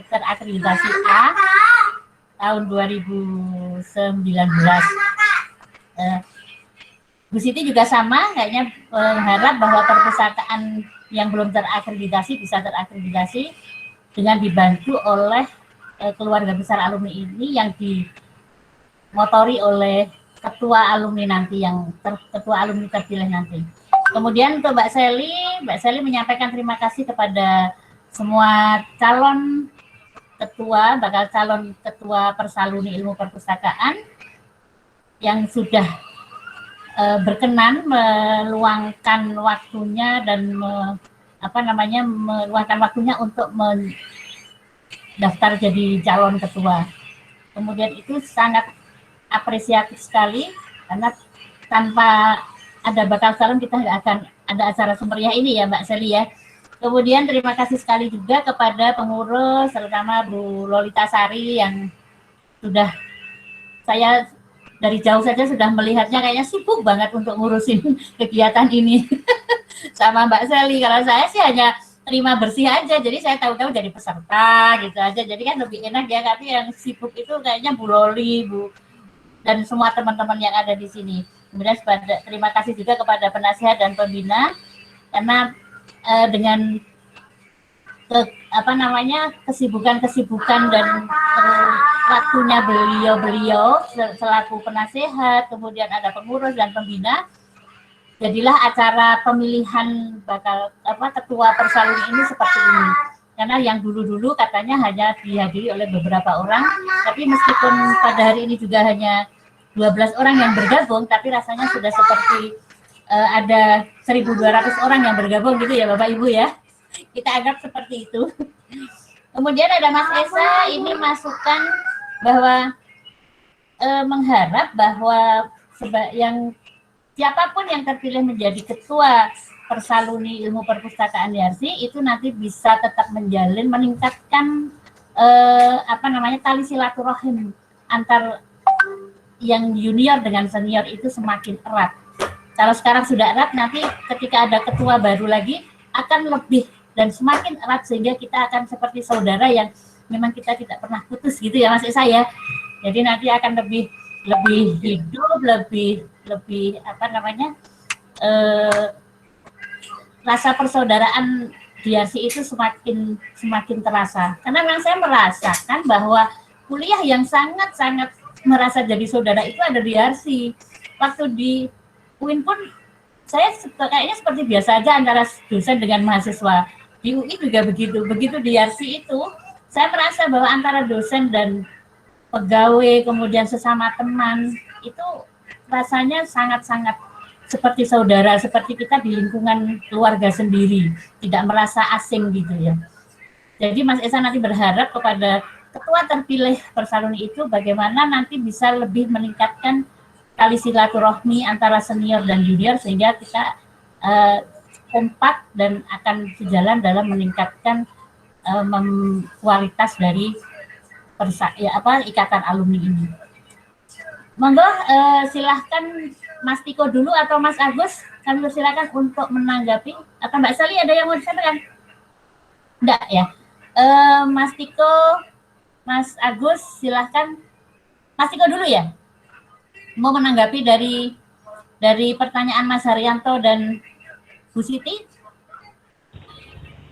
terakreditasi A tahun 2019. Bu Siti juga sama, kayaknya berharap bahwa perpustakaan yang belum terakreditasi bisa terakreditasi dengan dibantu oleh keluarga besar alumni ini yang dimotori oleh ketua alumni nanti, ketua alumni terpilih nanti. Kemudian untuk Mbak Seli menyampaikan terima kasih kepada semua calon ketua, bakal calon ketua Persaluni Ilmu Perpustakaan yang sudah berkenan meluangkan waktunya dan meluangkan waktunya untuk mendaftar jadi calon ketua. Kemudian itu sangat apresiatif sekali karena tanpa ada bakal calon kita nggak akan ada acara semeriah ini ya Mbak Seli ya. Kemudian terima kasih sekali juga kepada pengurus, terutama Bu Lolita Sari yang sudah, saya dari jauh saja sudah melihatnya kayaknya sibuk banget untuk ngurusin kegiatan ini. Sama Mbak Seli, kalau saya sih hanya terima bersih aja, jadi saya tahu-tahu jadi peserta gitu aja, jadi kan lebih enak ya. Tapi yang sibuk itu kayaknya Bu Loli, Bu, dan semua teman-teman yang ada di sini. Kemudian terima kasih juga kepada penasihat dan pembina, karena dengan kesibukan dan waktunya beliau selaku penasehat, kemudian ada pengurus dan pembina, jadilah acara pemilihan ketua Persaluni ini seperti ini. Karena yang dulu-dulu katanya hanya dihadiri oleh beberapa orang, tapi meskipun pada hari ini juga hanya 12 orang yang bergabung, tapi rasanya sudah seperti ada 1.200 orang yang bergabung gitu ya Bapak Ibu ya. Kita anggap seperti itu. Kemudian ada Mas Esa, ini masukan bahwa mengharap bahwa siapapun yang terpilih menjadi ketua Persaluni Ilmu Perpustakaan YASI itu nanti bisa tetap meningkatkan tali silaturahim antar yang junior dengan senior itu semakin erat. Kalau sekarang sudah erat, nanti ketika ada ketua baru lagi akan lebih dan semakin erat, sehingga kita akan seperti saudara yang memang kita tidak pernah putus gitu ya Mas Esa ya. Jadi nanti akan lebih hidup, lebih rasa persaudaraan di YASI itu semakin terasa. Karena memang saya merasakan bahwa kuliah yang sangat-sangat merasa jadi saudara itu ada di YASI. Waktu di UIN pun saya kayaknya seperti biasa aja antara dosen dengan mahasiswa. Di UI juga begitu. Begitu di YASI itu saya merasa bahwa antara dosen dan pegawai, kemudian sesama teman, itu rasanya sangat-sangat seperti saudara, seperti kita di lingkungan keluarga sendiri, tidak merasa asing gitu ya. Jadi Mas Esa nanti berharap kepada ketua terpilih Persaluni itu bagaimana nanti bisa lebih meningkatkan tali silaturahmi antara senior dan junior, sehingga kita kompak dan akan sejalan dalam meningkatkan kualitas dari ikatan alumni ini. Monggo silahkan Mas Tiko dulu atau Mas Agus, kami persilakan untuk menanggapi. Atau Mbak Sali ada yang mau disampaikan? Enggak ya. Mas Tiko, Mas Agus, silahkan. Mas Tiko dulu ya. Mau menanggapi dari pertanyaan Mas Haryanto dan Bu Siti?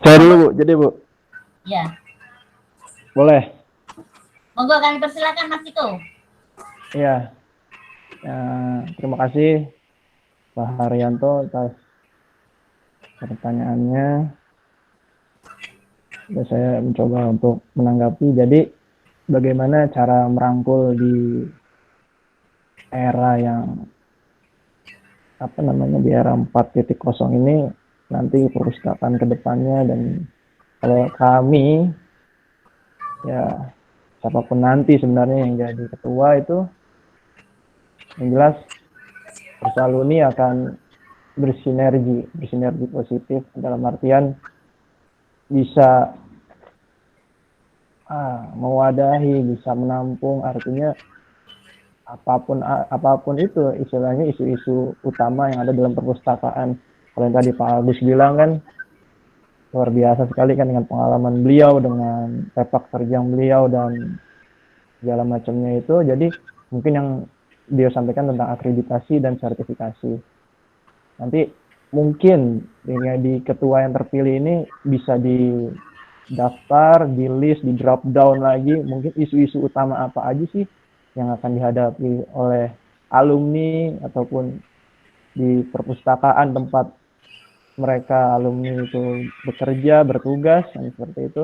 Saya dulu Bu, jadi Bu. Ya. Boleh. Monggo kami persilakan Mas Tiko. Iya. Terima kasih Pak Haryanto atas pertanyaannya. Saya mencoba untuk menanggapi. Jadi bagaimana cara merangkul di era yang apa namanya, di era 4.0 ini nanti perpustakaan ke depannya. Dan kalau kami, ya siapapun nanti sebenarnya yang jadi ketua itu, yang jelas Persaluni akan bersinergi positif, dalam artian bisa mewadahi, bisa menampung, artinya apapun itu istilahnya isu-isu utama yang ada dalam perpustakaan. Kalau yang tadi Pak Agus bilang kan luar biasa sekali kan dengan pengalaman beliau, dengan sepak terjang beliau dan segala macamnya itu. Jadi mungkin yang beliau sampaikan tentang akreditasi dan sertifikasi. Nanti mungkin di ketua yang terpilih ini bisa di daftar, di list, di drop down lagi mungkin isu-isu utama apa aja sih yang akan dihadapi oleh alumni ataupun di perpustakaan tempat mereka alumni itu bekerja, bertugas, dan seperti itu.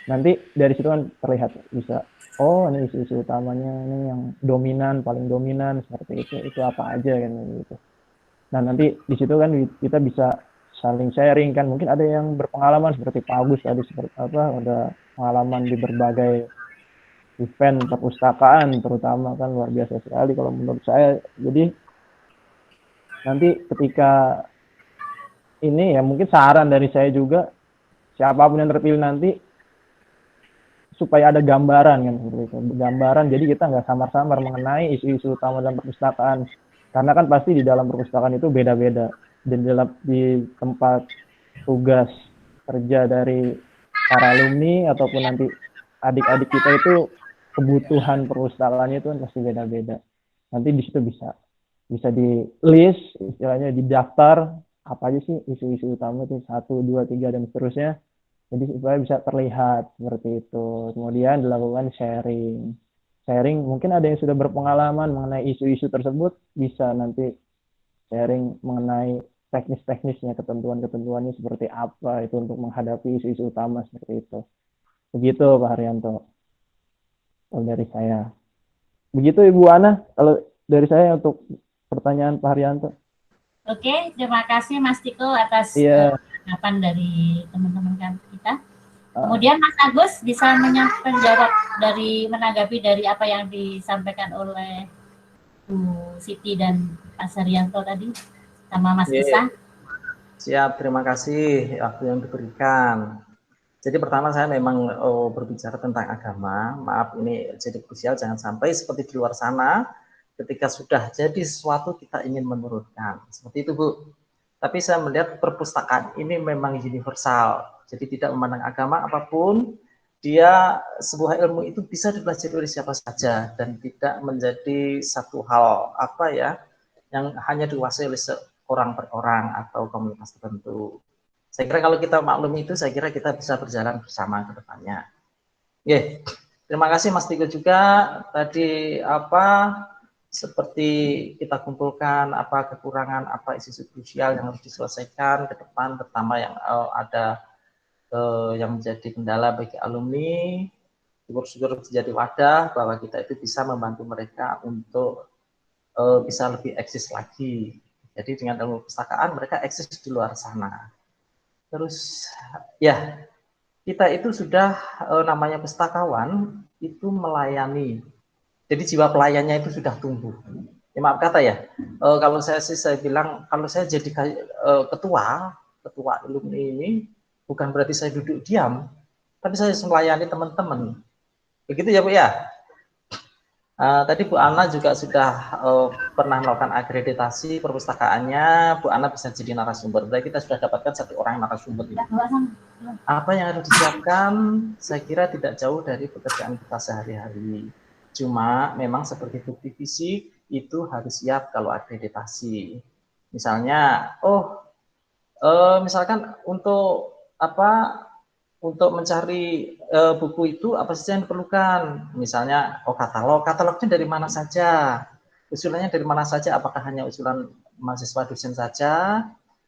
Nanti dari situ kan terlihat bisa, oh ini isu-isu utamanya, ini yang dominan, paling dominan, seperti itu apa aja kan gitu. Nah nanti di situ kan kita bisa saling sharing kan, mungkin ada yang berpengalaman seperti Pak Agus tadi, seperti ada pengalaman di berbagai event perpustakaan terutama kan, luar biasa sekali kalau menurut saya. Jadi nanti ketika ini ya mungkin saran dari saya juga, siapapun yang terpilih nanti supaya ada gambaran kan, seperti itu, gambaran, jadi kita nggak samar-samar mengenai isu-isu utama dalam perpustakaan, karena kan pasti di dalam perpustakaan itu beda-beda, dan di tempat tugas kerja dari para alumni ataupun nanti adik-adik kita itu kebutuhan perpustakaannya itu kan pasti beda-beda. Nanti di situ bisa di list, istilahnya di daftar apa aja sih isu-isu utama itu, 1, 2, 3 dan seterusnya. Jadi supaya bisa terlihat seperti itu. Kemudian dilakukan sharing. Mungkin ada yang sudah berpengalaman mengenai isu-isu tersebut, bisa nanti sharing mengenai teknis-teknisnya, ketentuan-ketentuannya seperti apa itu untuk menghadapi isu-isu utama seperti itu. Begitu Pak Haryanto. Kalau dari saya. Begitu Ibu Ana, kalau dari saya untuk pertanyaan Pak Haryanto. Oke, terima kasih Mas Tiko atas tanggapan dari teman-teman kita. Kemudian Mas Agus bisa menjawab menanggapi dari apa yang disampaikan oleh Bu Siti dan Mas Haryanto tadi sama Mas Isa. Siap, terima kasih waktu yang diberikan. Jadi pertama saya memang berbicara tentang agama. Maaf ini jadi krusial, jangan sampai seperti di luar sana ketika sudah jadi sesuatu kita ingin menurunkan. Seperti itu Bu. Tapi saya melihat perpustakaan ini memang universal. Jadi tidak memandang agama apapun, dia sebuah ilmu itu bisa dipelajari oleh siapa saja dan tidak menjadi satu hal yang hanya dikuasai oleh seorang per orang atau komunitas tertentu. Saya kira kalau kita maklum itu, saya kira kita bisa berjalan bersama ke depannya. Terima kasih Mas Tiko juga tadi seperti kita kumpulkan apa kekurangan, apa isu-isu krusial yang harus diselesaikan ke depan, terutama yang ada yang menjadi kendala bagi alumni. Syukur-syukur menjadi wadah bahwa kita itu bisa membantu mereka untuk bisa lebih eksis lagi. Jadi dengan ilmu perpustakaan mereka eksis di luar sana. Terus kita itu sudah namanya pustakawan itu melayani. Jadi jiwa pelayannya itu sudah tumbuh. Maaf kata ya, kalau saya bilang kalau saya jadi ketua alumni ini bukan berarti saya duduk diam, tapi saya melayani teman-teman. Begitu ya Bu ya. Tadi Bu Ana juga sudah pernah melakukan akreditasi perpustakaannya. Bu Ana bisa jadi narasumber. Berarti kita sudah dapatkan 1 orang narasumber. Apa yang harus disiapkan? Saya kira tidak jauh dari pekerjaan kita sehari-hari. Cuma memang seperti bukti fisik itu harus siap kalau akreditasi. Misalnya, misalkan untuk mencari buku itu apa saja yang diperlukan. Misalnya, katalognya dari mana saja? Usulannya dari mana saja? Apakah hanya usulan mahasiswa dosen saja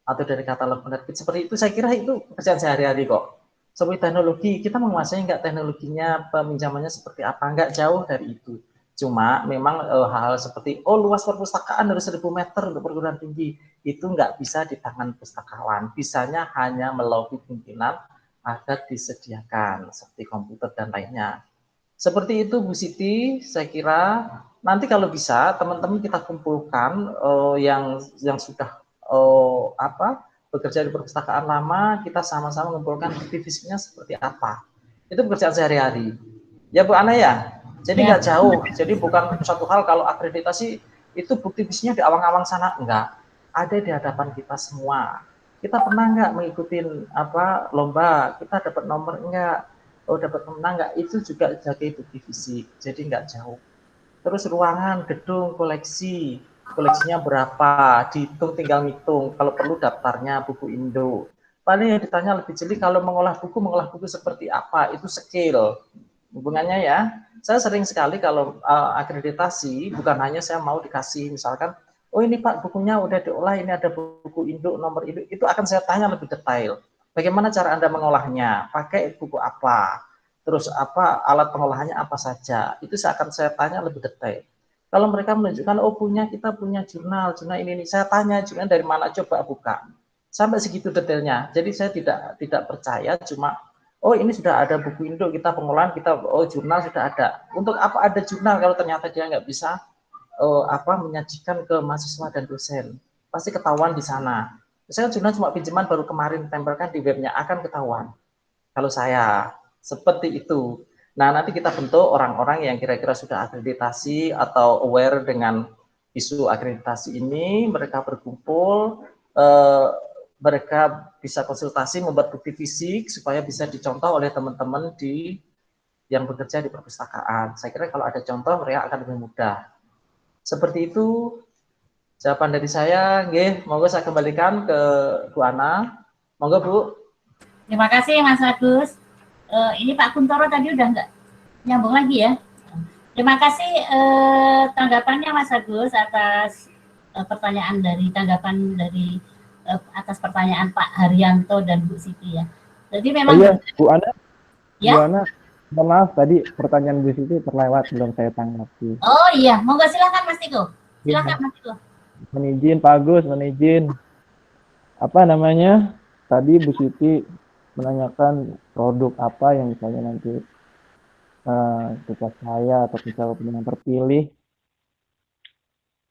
atau dari katalog penerbit? Seperti itu saya kira itu pekerjaan sehari-hari kok. Seperti teknologi, kita menguasai nggak teknologinya, peminjamannya seperti apa, nggak jauh dari itu. Cuma memang hal-hal seperti, oh luas perpustakaan dari 1000 meter untuk perguruan tinggi, itu nggak bisa di tangan pustakawan. Bisanya hanya melobi pimpinan agar disediakan, seperti komputer dan lainnya. Seperti itu Bu Siti, saya kira nanti kalau bisa teman-teman kita kumpulkan yang sudah bekerja di perpustakaan lama, kita sama-sama mengumpulkan bukti fisiknya seperti apa. Itu pekerjaan sehari-hari. Ya Bu Ana ya? Jadi nggak jauh. Jadi bukan satu hal kalau akreditasi itu bukti fisiknya di awang-awang sana, enggak. Ada di hadapan kita semua. Kita pernah nggak mengikuti lomba, kita dapat nomor enggak? Oh dapat menang nggak? Itu juga sebagai bukti fisik. Jadi nggak jauh. Terus ruangan, gedung, koleksinya berapa, dihitung tinggal ngitung, kalau perlu daftarnya buku Indo. Paling yang ditanya lebih jeli kalau mengolah buku seperti apa, itu skill. Hubungannya ya, saya sering sekali kalau akreditasi, bukan hanya saya mau dikasih misalkan, oh ini Pak bukunya udah diolah, ini ada buku induk, nomor induk, itu akan saya tanya lebih detail. Bagaimana cara Anda mengolahnya, pakai buku apa, terus alat pengolahannya apa saja, itu akan saya tanya lebih detail. Kalau mereka menunjukkan, oh kita punya jurnal ini, saya tanya jurnal dari mana, coba buka. Sampai segitu detailnya. Jadi saya tidak percaya cuma, oh ini sudah ada buku induk, kita pengolahan, jurnal sudah ada. Untuk apa ada jurnal kalau ternyata dia nggak bisa menyajikan ke mahasiswa dan dosen. Pasti ketahuan di sana. Saya jurnal cuma pinjaman baru kemarin tempelkan di webnya, akan ketahuan. Kalau saya seperti itu. Nah, nanti kita bentuk orang-orang yang kira-kira sudah akreditasi atau aware dengan isu akreditasi ini, mereka berkumpul, mereka bisa konsultasi, membuat bukti fisik supaya bisa dicontoh oleh teman-teman yang bekerja di perpustakaan. Saya kira kalau ada contoh, mereka akan lebih mudah. Seperti itu jawaban dari saya. Monggo saya kembalikan ke Bu Ana. Monggo Bu. Terima kasih Mas Agus. Ini Pak Kuntoro tadi udah nggak nyambung lagi ya. Terima kasih tanggapannya Mas Agus atas tanggapan dari atas pertanyaan Pak Haryanto dan Bu Siti ya. Jadi memang Bu Ana. Ya? Bu Ana, maaf tadi pertanyaan Bu Siti terlewat, belum saya tanggapi. Oh iya, monggo silakan Mas Tiko. Silakan Mas Tiko. Menizin Pak Agus, menizin. Tadi Bu Siti menanyakan produk apa yang misalnya nanti ketika saya atau ketika yang terpilih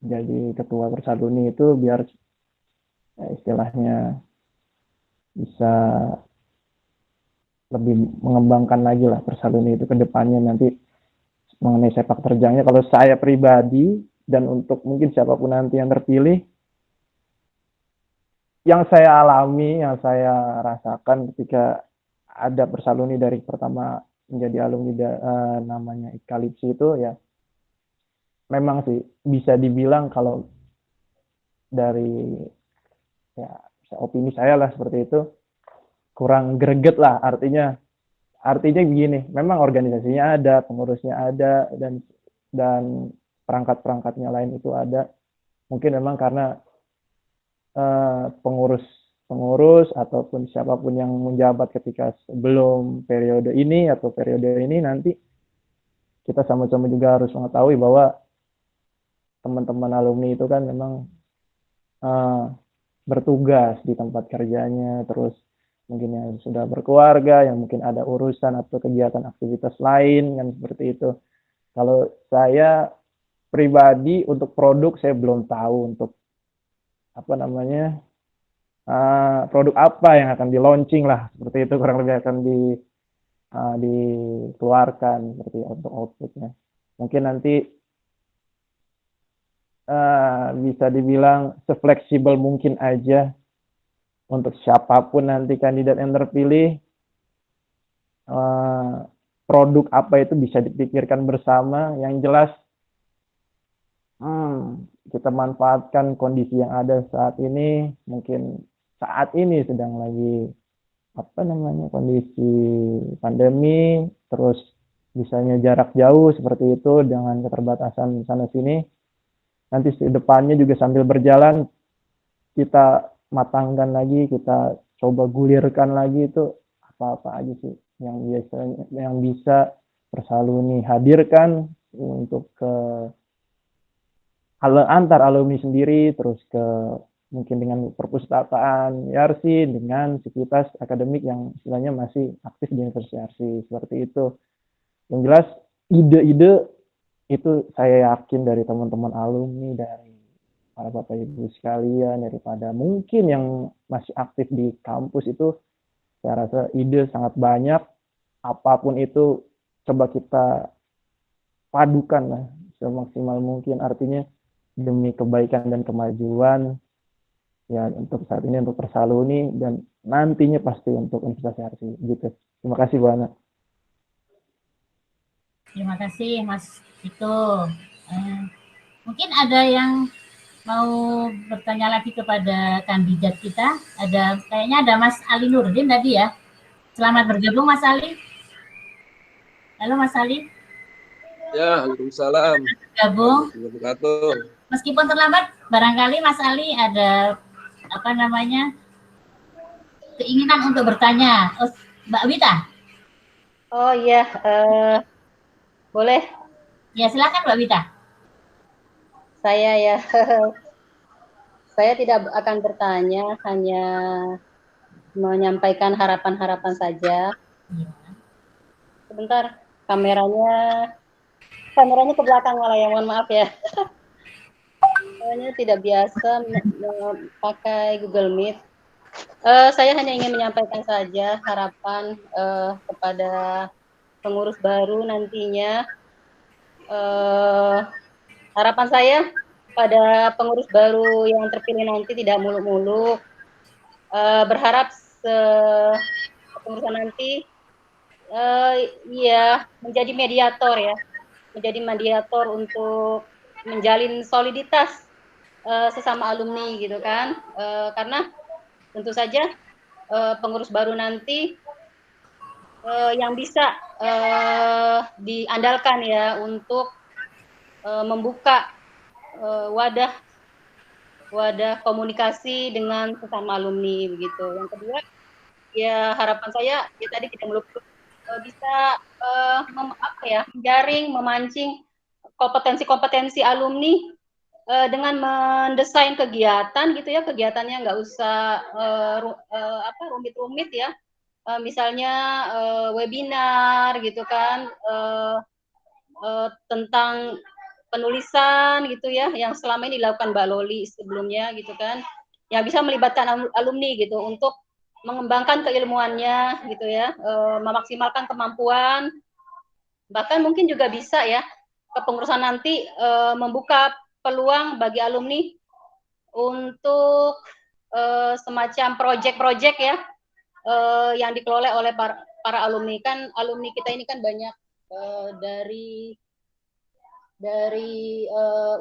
jadi ketua Persaluni itu biar istilahnya bisa lebih mengembangkan lagi lah Persaluni itu ke depannya nanti mengenai sepak terjangnya. Kalau saya pribadi dan untuk mungkin siapapun nanti yang terpilih, yang saya alami, yang saya rasakan ketika ada Persaluni dari pertama menjadi alumni namanya Ikalipsi itu ya, memang sih bisa dibilang kalau dari opini saya lah seperti itu, kurang greget lah, artinya begini, memang organisasinya ada, pengurusnya ada, dan perangkat-perangkatnya lain itu ada. Mungkin memang karena pengurus ataupun siapapun yang menjabat ketika sebelum periode ini atau periode ini, nanti kita sama-sama juga harus mengetahui bahwa teman-teman alumni itu kan memang bertugas di tempat kerjanya, terus mungkin yang sudah berkeluarga, yang mungkin ada urusan atau kegiatan aktivitas lain kan seperti itu. Kalau saya pribadi untuk produk saya belum tahu untuk produk apa yang akan di launching lah seperti itu, kurang lebih akan dikeluarkan seperti untuk outputnya. Mungkin nanti bisa dibilang sefleksibel mungkin aja untuk siapapun nanti kandidat yang terpilih, produk apa itu bisa dipikirkan bersama. Yang jelas kita manfaatkan kondisi yang ada saat ini. Mungkin saat ini sedang lagi kondisi pandemi, terus misalnya jarak jauh seperti itu dengan keterbatasan sana sini. Nanti depannya juga sambil berjalan kita matangkan lagi, kita coba gulirkan lagi itu apa aja sih yang bisa Persaluni hadirkan untuk ke antar alumni sendiri, terus ke mungkin dengan perpustakaan YARSI, dengan sivitas akademik yang istilahnya masih aktif di Universitas YARSI, seperti itu. Yang jelas ide-ide itu saya yakin dari teman-teman alumni, dari para bapak ibu sekalian, daripada mungkin yang masih aktif di kampus itu, saya rasa ide sangat banyak. Apapun itu coba kita padukan lah semaksimal mungkin, artinya demi kebaikan dan kemajuan ya untuk saat ini, untuk Persaluni, dan nantinya pasti untuk Universitas YARSI gitu. Terima kasih Bu Ana. Terima kasih Mas Tito. Mungkin ada yang mau bertanya lagi kepada kandidat kita. Kayaknya ada Mas Ali Nurdin tadi ya. Selamat bergabung Mas Ali. Halo Mas Ali. Ya, Waalaikumsalam. Gabung. Wabarakatuh. Meskipun terlambat, barangkali Mas Ali ada keinginan untuk bertanya. Oh, Mbak Wita. Oh iya, boleh. Ya silakan Mbak Wita. Saya ya, saya tidak akan bertanya, hanya menyampaikan harapan-harapan saja. Sebentar, kameranya ke belakang malah ya, mohon maaf ya. Saya tidak biasa pakai Google Meet. Saya hanya ingin menyampaikan saja harapan kepada pengurus baru nantinya. Harapan saya pada pengurus baru yang terpilih nanti tidak muluk-muluk. Berharap kepengurusan nanti menjadi mediator ya, menjadi mediator untuk menjalin soliditas sesama alumni gitu kan, karena tentu saja pengurus baru nanti yang bisa diandalkan ya untuk membuka wadah komunikasi dengan sesama alumni begitu. Yang kedua ya harapan saya ya tadi tidak melulu bisa menjaring, memancing kompetensi alumni dengan mendesain kegiatan gitu ya, kegiatannya nggak usah rumit-rumit ya, misalnya webinar gitu kan, tentang penulisan gitu ya, yang selama ini dilakukan Mbak Loli sebelumnya gitu kan, yang bisa melibatkan alumni gitu untuk mengembangkan keilmuannya gitu ya, memaksimalkan kemampuan, bahkan mungkin juga bisa ya kepengurusan nanti membuka peluang bagi alumni untuk semacam proyek-proyek ya yang dikelola oleh para alumni. Kan alumni kita ini kan banyak dari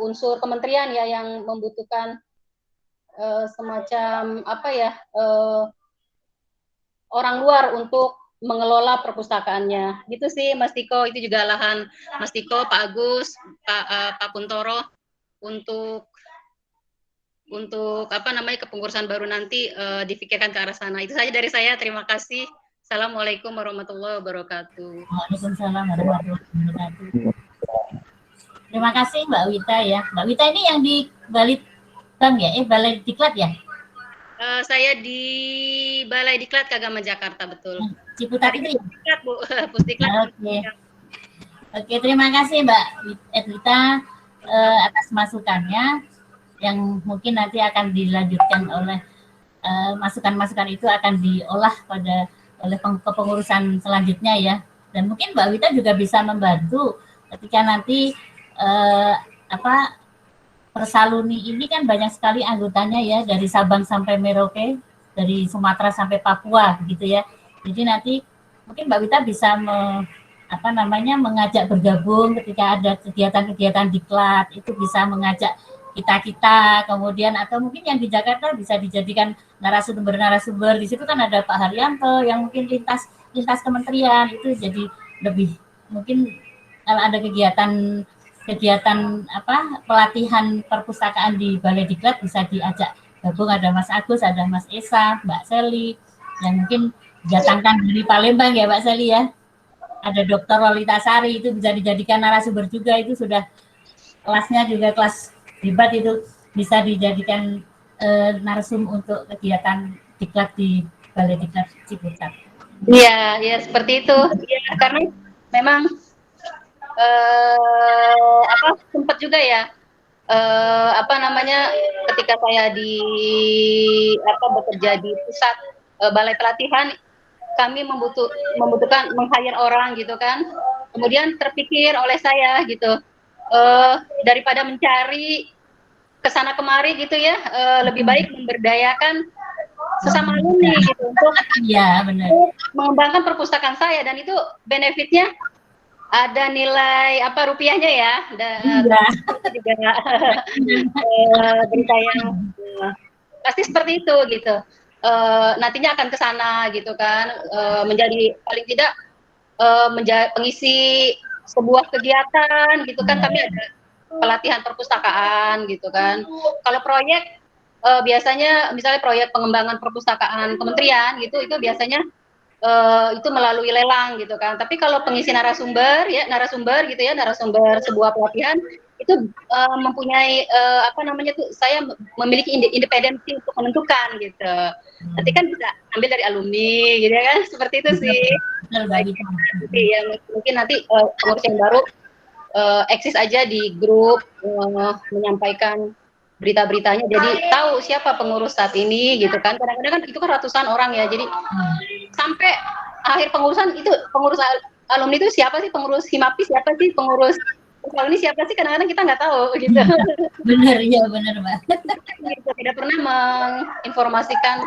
unsur kementerian ya yang membutuhkan semacam orang luar untuk mengelola perpustakaannya. Gitu sih Mas Tiko, itu juga lahan Mas Tiko, Pak Agus, Pak Kuntoro untuk kepengurusan baru nanti difikirkan ke arah sana. Itu saja dari saya. Terima kasih. Assalamualaikum warahmatullahi wabarakatuh. Waalaikumsalam warahmatullahi wabarakatuh. Terima kasih Mbak Wita ya. Mbak Wita ini yang di Balitbang ya? Balai Diklat ya? Saya di Balai Diklat Keagamaan Jakarta, betul. Ciputat itu ya? Diklat, Bu. Pusdiklat. Oke, terima kasih Mbak Wita atas masukannya yang mungkin nanti akan dilanjutkan oleh masukan-masukan itu akan diolah oleh kepengurusan selanjutnya ya. Dan mungkin Mbak Wita juga bisa membantu ketika nanti Persaluni ini kan banyak sekali anggotanya ya, dari Sabang sampai Merauke, dari Sumatera sampai Papua gitu ya. Jadi nanti mungkin Mbak Wita bisa mengajak bergabung ketika ada kegiatan-kegiatan diklat, itu bisa mengajak kita kemudian, atau mungkin yang di Jakarta bisa dijadikan narasumber di situ kan ada Pak Haryanto yang mungkin lintas kementerian, itu jadi lebih mungkin kalau ada kegiatan pelatihan perpustakaan di Balai Diklat bisa diajak gabung, ada Mas Agus, ada Mas Esa, Mbak Seli, yang mungkin datangkan dari Palembang ya Pak Sali ya. Ada Dr. Lolita Sari, itu bisa dijadikan narasumber juga, itu sudah kelasnya juga kelas hebat, itu bisa dijadikan narsum untuk kegiatan diklat di Balai Diklat Ciputat. Iya, ya seperti itu. Ya, karena memang sempat juga ya ketika saya bekerja di pusat balai pelatihan, kami membutuhkan meng-hire orang gitu kan. Kemudian terpikir oleh saya gitu, daripada mencari kesana kemari gitu ya, lebih baik memberdayakan sesama alumni gitu untuk mengembangkan perpustakaan saya, dan itu benefitnya ada nilai rupiahnya ya, dan juga berita yang pasti seperti itu gitu. Nantinya akan ke sana gitu kan, menjadi paling tidak menjadi pengisi sebuah kegiatan gitu kan. Kami ada pelatihan perpustakaan gitu kan. Kalau proyek biasanya misalnya proyek pengembangan perpustakaan kementerian gitu, itu biasanya itu melalui lelang gitu kan. Tapi kalau pengisi narasumber gitu ya, narasumber sebuah pelatihan itu mempunyai saya memiliki independensi untuk menentukan gitu. Nanti kan bisa ambil dari alumni gitu kan, seperti itu sih. Ya, mungkin nanti pengurus yang baru eksis aja di grup, menyampaikan berita-beritanya, jadi tahu siapa pengurus saat ini gitu kan. Kadang-kadang kan itu kan ratusan orang ya, jadi sampai akhir pengurusan itu, pengurus alumni itu siapa sih, pengurus Himapi siapa sih, pengurus alumni siapa sih, kadang-kadang kita nggak tahu gitu. Benar ya, benar Mbak. Gitu, tidak pernah menginformasikan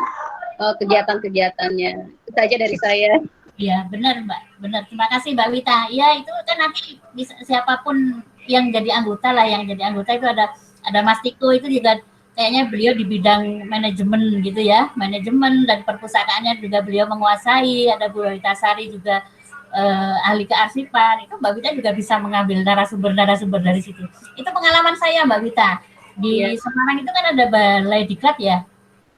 kegiatan-kegiatannya. Itu saja dari saya. Iya, benar Mbak, benar. Terima kasih Mbak Wita. Ya, itu kan nanti bisa, siapapun yang jadi anggota lah, yang jadi anggota itu ada Mas Tiko, itu juga kayaknya beliau di bidang manajemen gitu ya, manajemen dan perpustakaannya juga beliau menguasai. Ada Bu Lolita Sari juga ahli kearsipan. Itu Mbak Wita juga bisa mengambil narasumber dari situ. Itu pengalaman saya Mbak Wita. Di Semarang itu kan ada Balai Diklat ya.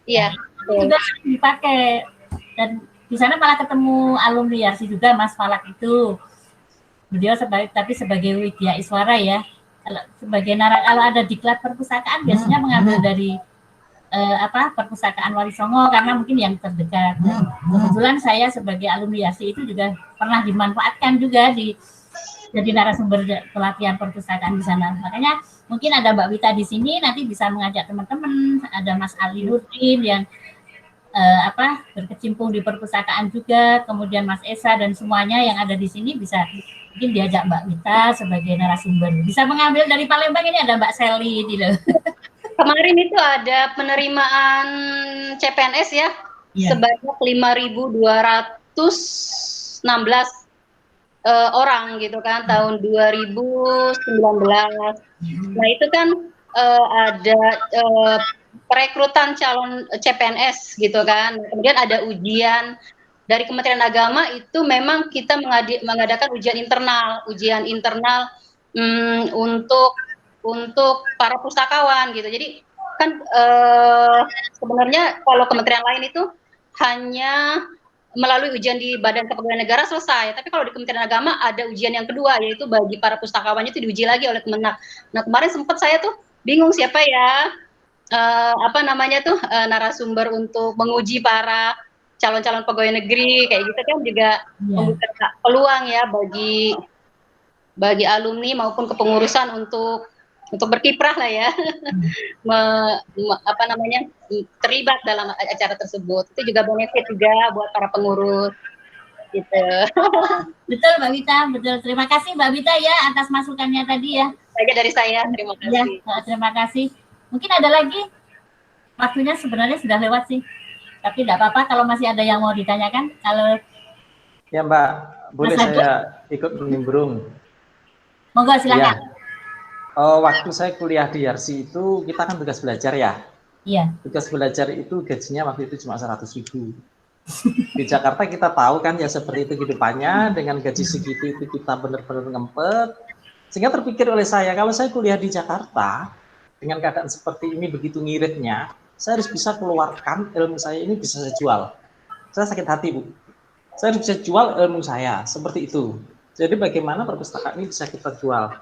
Iya. Itu juga dipakai, dan di sana malah ketemu alumni Yarsi juga, Mas Falak itu. Beliau sebagai Widya Iswara ya. Kalau kalau ada diklat perpustakaan biasanya mengambil dari perpustakaan Wali Songo karena mungkin yang terdekat. Kebetulan saya sebagai alumni Yarsi itu juga pernah dimanfaatkan juga jadi narasumber pelatihan perpustakaan di sana. Makanya mungkin ada Mbak Wita di sini, nanti bisa mengajak teman-teman. Ada Mas Ali Nurdin yang berkecimpung di perpustakaan juga, kemudian Mas Esa dan semuanya yang ada di sini bisa mungkin diajak Mbak Wita sebagai narasumber. Bisa mengambil dari Palembang, ini ada Mbak Seli gitu. Kemarin itu ada penerimaan CPNS ya, sebanyak 5.216 orang gitu kan, tahun 2019. Nah itu kan ada perekrutan calon CPNS gitu kan. Kemudian ada ujian dari Kementerian Agama, itu memang kita mengadakan ujian internal untuk para pustakawan gitu. Jadi kan sebenarnya kalau kementerian lain itu hanya melalui ujian di Badan Kepegawaian Negara selesai. Tapi kalau di Kementerian Agama ada ujian yang kedua, yaitu bagi para pustakawannya itu diuji lagi oleh Kemenak. Nah kemarin sempat saya tuh bingung siapa ya narasumber untuk menguji para calon-calon pegawai negeri kayak gitu kan, juga membuka peluang ya bagi alumni maupun kepengurusan untuk berkiprah lah ya, terlibat dalam acara tersebut. Itu juga benefit juga buat para pengurus gitu. Betul Mbak Wita, betul. Terima kasih Mbak Wita ya atas masukannya tadi ya. Saja dari saya, terima kasih. Ya, terima kasih. Mungkin ada lagi, waktunya sebenarnya sudah lewat sih, tapi tidak apa-apa kalau masih ada yang mau ditanyakan. Kalau ya Mbak, boleh saya ikut menimbrung? Monggo silakan. Ya. Waktu saya kuliah di Yarsi itu kita kan tugas belajar ya. Iya. Tugas belajar itu gajinya waktu itu cuma 100.000. Di Jakarta kita tahu kan ya seperti itu kehidupannya, dengan gaji segitu itu kita benar-benar ngempet. Sehingga terpikir oleh saya, kalau saya kuliah di Jakarta dengan keadaan seperti ini begitu ngiritnya, saya harus bisa keluarkan ilmu saya ini, bisa saya jual. Saya sakit hati Bu, saya bisa jual ilmu saya, seperti itu. Jadi bagaimana perpustakaan ini bisa kita jual?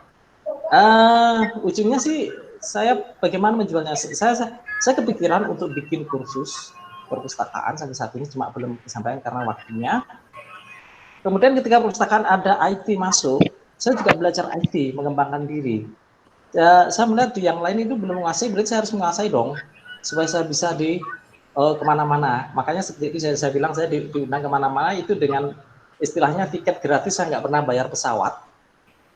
Ujungnya sih saya bagaimana menjualnya? Saya kepikiran untuk bikin kursus perpustakaan sampai saat ini, cuma belum disampaikan karena waktunya. Kemudian ketika perpustakaan ada IT masuk, saya juga belajar IT, mengembangkan diri. Ya, saya melihat di yang lain itu belum menguasai, berarti saya harus menguasai dong, supaya saya bisa kemana-mana. Makanya seperti itu saya bilang saya diundang kemana-mana itu dengan istilahnya tiket gratis, saya nggak pernah bayar pesawat,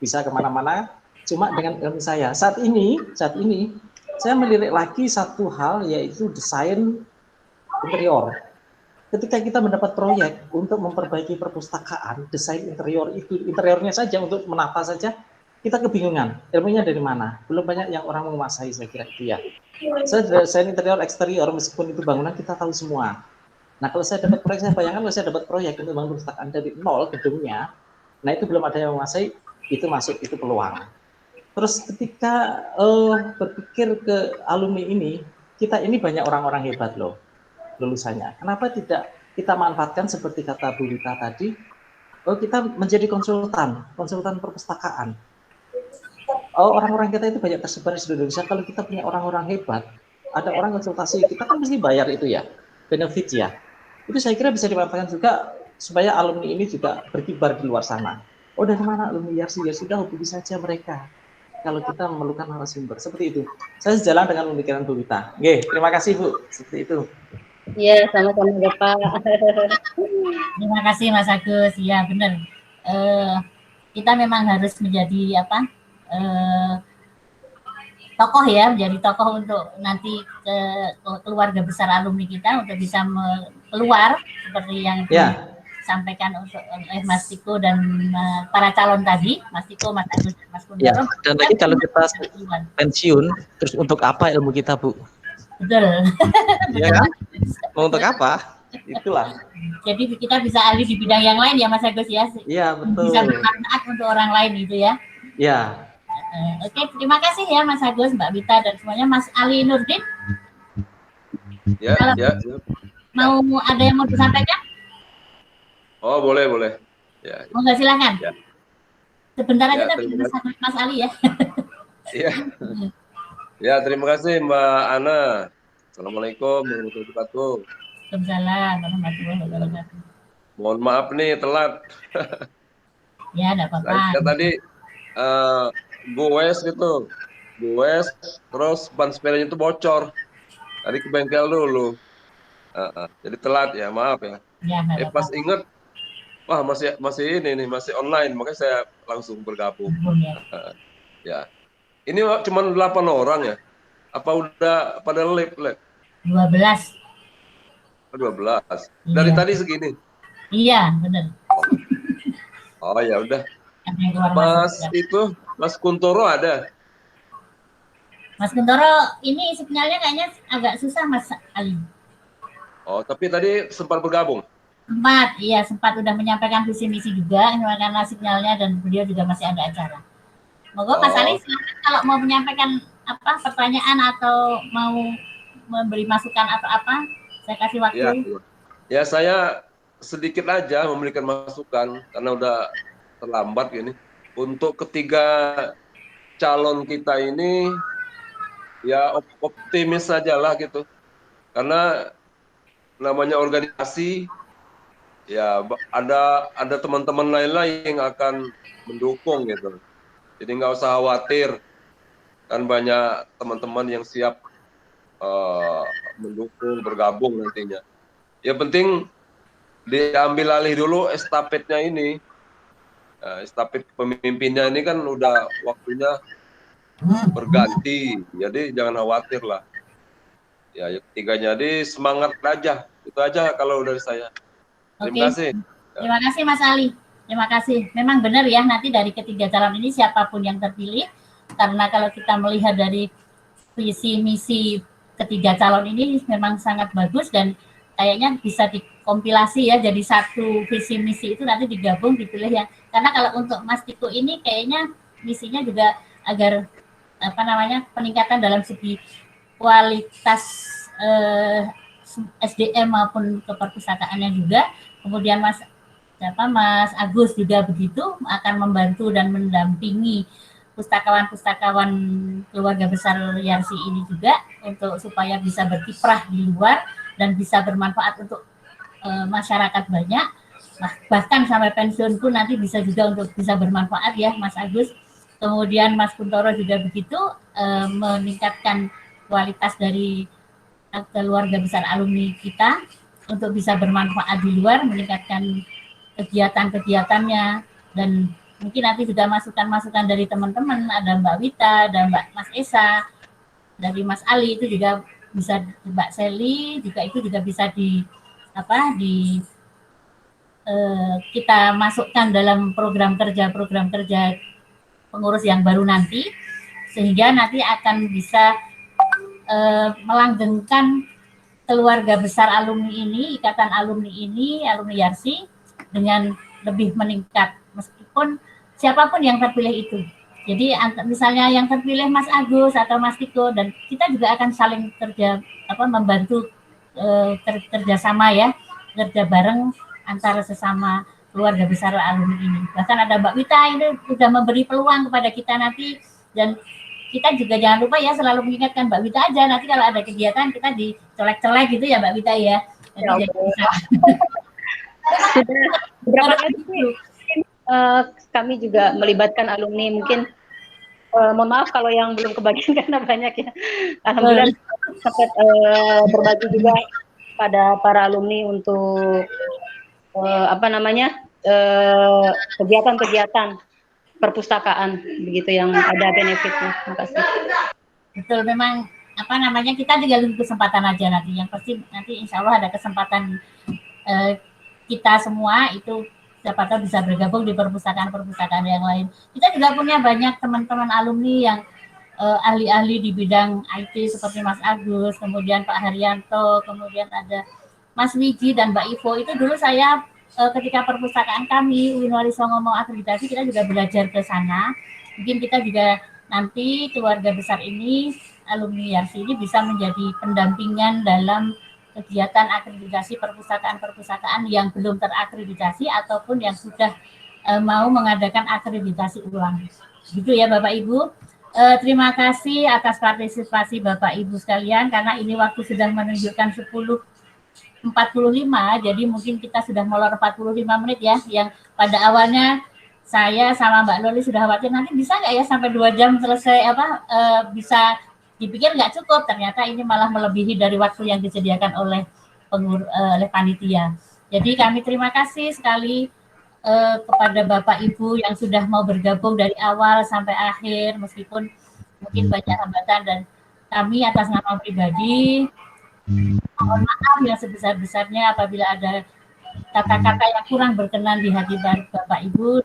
bisa kemana-mana, cuma dengan ilmu saya. Saat ini saya melirik lagi satu hal, yaitu desain interior. Ketika kita mendapat proyek untuk memperbaiki perpustakaan, desain interior itu, interiornya saja untuk menata saja, kita kebingungan, ilmunya dari mana? Belum banyak yang orang menguasai, saya kira itu ya. Saya desain interior, eksterior, meskipun itu bangunan kita tahu semua. Nah kalau saya dapat proyek, saya bayangkan kalau saya dapat proyek untuk bangun perpustakaan dari nol gedungnya, nah itu belum ada yang menguasai, itu masuk, itu peluang. Terus ketika berpikir ke alumni ini, kita ini banyak orang-orang hebat loh lulusannya. Kenapa tidak kita manfaatkan seperti kata Bu Wita tadi, kita menjadi konsultan perpustakaan. Orang-orang kita itu banyak tersebar di seluruh Indonesia. Kalau kita punya orang-orang hebat, ada orang konsultasi, kita kan mesti bayar itu ya, benefit ya. Itu saya kira bisa dimanfaatkan juga supaya alumni ini juga berkibar di luar sana. Oh dari mana alumni Yarsi? Ya sudah, hubungi saja mereka. Kalau kita memerlukan narasumber seperti itu. Saya sejalan dengan pemikiran Bu Wita. Oke, terima kasih Bu. Seperti itu. Iya, sama-sama Bapak. Terima kasih Mas Agus. Ya benar. Kita memang harus menjadi tokoh ya, menjadi tokoh untuk nanti ke keluarga besar alumni kita untuk bisa keluar seperti yang disampaikan oleh Mas Tiko dan para calon tadi, Mas Tiko, Mas Agus, Mas Kundoro. Ya, dan lagi kalau kita pensiun, terus untuk apa ilmu kita, Bu? Betul. Iya kan? Mau untuk apa? Itulah. Jadi kita bisa ahli di bidang yang lain ya Mas Agus ya. Iya, betul. Bisa bermanfaat untuk orang lain gitu ya. Iya. Oke, terima kasih ya Mas Agus, Mbak Wita dan semuanya. Mas Ali Nurdin. Ya. Mau ada yang mau disampaikan? Oh, boleh. Ya. Oh, nggak, silakan. Ya. Sebentar aja tapi bersama Mas Ali ya. Iya. Ya, terima kasih Mbak Ana. Assalamualaikum warahmatullahi wabarakatuh. Waalaikumsalam warahmatullahi wabarakatuh. Mohon maaf nih telat. Ya, enggak apa-apa. Saya tadi goes gitu. Goes terus ban sepedanya itu bocor. Tadi ke bengkel dulu. Jadi telat ya, maaf ya. Ya, Pas inget wah masih ini nih, masih online, makanya saya langsung bergabung. Ya. Ini cuma 8 orang ya? Apa udah pada lab? 12. 12. Dari tadi segini? Iya, benar. Oh ya udah. Mas Kuntoro ada? Mas Kuntoro ini sinyalnya kayaknya agak susah Mas Ali. Oh, tapi tadi sempat bergabung? Sempat udah menyampaikan visi misi juga karena sinyalnya dan beliau juga masih ada acara. Moga Mas Ali silakan kalau mau menyampaikan pertanyaan atau mau memberi masukan atau apa, saya kasih waktu. Ya, saya sedikit aja memberikan masukan karena udah terlambat gini. Untuk ketiga calon kita ini ya optimis sajalah gitu. Karena namanya organisasi ya ada teman-teman lain yang akan mendukung gitu. Jadi nggak usah khawatir, kan banyak teman-teman yang siap mendukung, bergabung nantinya. Ya penting diambil alih dulu estafetnya ini. Estafet pemimpinnya ini kan udah waktunya berganti, jadi jangan khawatir lah. Ya ketiganya, jadi semangat aja, itu aja kalau dari saya. Terima kasih. Terima kasih Mas Ali. Terima kasih. Memang benar ya, nanti dari ketiga calon ini siapapun yang terpilih, karena kalau kita melihat dari visi misi ketiga calon ini memang sangat bagus dan kayaknya bisa dikompilasi ya jadi satu visi misi itu nanti digabung dipilih ya. Karena kalau untuk Mas Tiko ini kayaknya misinya juga agar peningkatan dalam segi kualitas SDM maupun keperpustakaannya juga. Kemudian Mas Mas Agus juga begitu akan membantu dan mendampingi pustakawan-pustakawan keluarga besar Yarsi ini juga untuk supaya bisa berkiprah di luar dan bisa bermanfaat untuk masyarakat banyak, bahkan sampai pensiun pun nanti bisa juga untuk bisa bermanfaat ya Mas Agus. Kemudian Mas Kuntoro juga begitu, meningkatkan kualitas dari keluarga besar alumni kita untuk bisa bermanfaat di luar, meningkatkan kegiatan-kegiatannya, dan mungkin nanti juga masukan-masukan dari teman-teman, ada Mbak Wita, ada Mas Esa, dari Mas Ali itu juga bisa, Mbak Seli juga itu juga bisa kita masukkan dalam program kerja pengurus yang baru nanti, sehingga nanti akan bisa melanggengkan keluarga besar alumni ini, ikatan alumni ini, alumni Yarsi dengan lebih meningkat, meskipun siapapun yang terpilih itu. Jadi misalnya yang terpilih Mas Agus atau Mas Tiko, dan kita juga akan saling membantu kerjasama ya, kerja bareng antara sesama keluarga besar alumni ini. Bahkan ada Mbak Wita ini sudah memberi peluang kepada kita nanti, dan kita juga jangan lupa ya selalu mengingatkan Mbak Wita aja, nanti kalau ada kegiatan kita dicolek-colek gitu ya Mbak Wita ya. Jadi Beberapa kali kami juga melibatkan alumni, mungkin mohon maaf kalau yang belum kebagian karena banyak ya. Alhamdulillah sempat berbagi juga pada para alumni untuk kegiatan-kegiatan perpustakaan begitu yang ada benefitnya. Terima kasih. Betul, memang kita juga lebih kesempatan aja nanti. Yang pasti nanti insya Allah ada kesempatan kita semua itu siapa tahu bisa bergabung di perpustakaan-perpustakaan yang lain. Kita juga punya banyak teman-teman alumni yang ahli-ahli di bidang IT seperti Mas Agus, kemudian Pak Haryanto, kemudian ada Mas Wiji dan Mbak Ivo. Itu dulu saya ketika perpustakaan kami Winwari Songo mau akreditasi, kita juga belajar ke sana. Mungkin kita juga nanti keluarga besar ini, alumni Yarsi ini bisa menjadi pendampingan dalam kegiatan akreditasi perpustakaan-perpustakaan yang belum terakreditasi ataupun yang sudah mau mengadakan akreditasi ulang. Gitu ya Bapak Ibu. Terima kasih atas partisipasi Bapak Ibu sekalian, karena ini waktu sudah menunjukkan 10.45, jadi mungkin kita sudah molor 45 menit ya, yang pada awalnya saya sama Mbak Loli sudah khawatir nanti bisa nggak ya sampai 2 jam selesai, bisa dipikir nggak cukup, ternyata ini malah melebihi dari waktu yang disediakan oleh panitia. Jadi kami terima kasih sekali kepada Bapak Ibu yang sudah mau bergabung dari awal sampai akhir, meskipun mungkin banyak hambatan, dan kami atas nama pribadi mohon maaf yang sebesar-besarnya apabila ada kata-kata yang kurang berkenan di hati Bapak Ibu.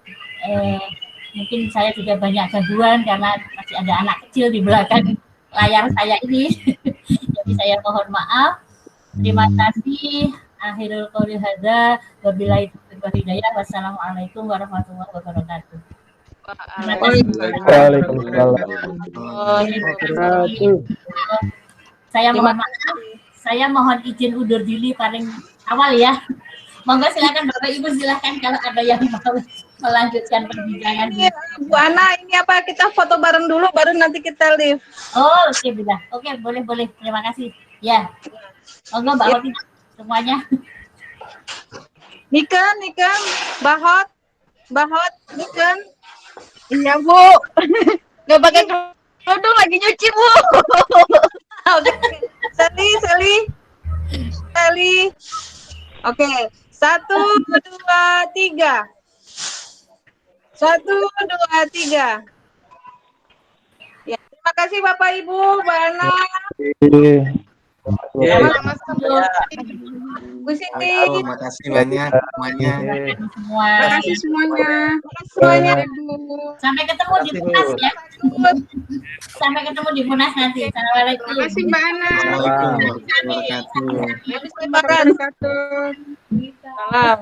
Mungkin saya juga banyak gangguan karena masih ada anak kecil di belakang layar saya ini. Jadi saya mohon maaf. Terima kasih. Akhirul qouli hadza wabillahi taufiq wal hidayah. Wassalamualaikum warahmatullahi wabarakatuh. Saya mohon maaf. Saya mohon izin undur diri paling awal ya. Monggo silakan Bapak Ibu, silakan kalau ada yang mau melanjutkan perbincangan. Bu Ana, ini apa, kita foto bareng dulu baru nanti kita live. Oh, oke, bila. Oke, boleh. Terima kasih. Ya. Monggo Mbak Wati semuanya. Niken, Bahot, Niken. Iya, Bu. Nggak pakai kerudung, lagi nyuci, Bu. Sally. Oke, 1, 2, 3. 1, 2, 3. Ya, terima kasih Bapak Ibu, Mbak Ana. Bu Siti. Terima kasih banyak semuanya. Terima kasih semuanya. Ibu. Sampai ketemu di Munas ya. Sampai ketemu di Munas nanti. Assalamualaikum. Terima kasih Mbak Ana. Assalamualaikum warahmatullahi wabarakatuh. Salam.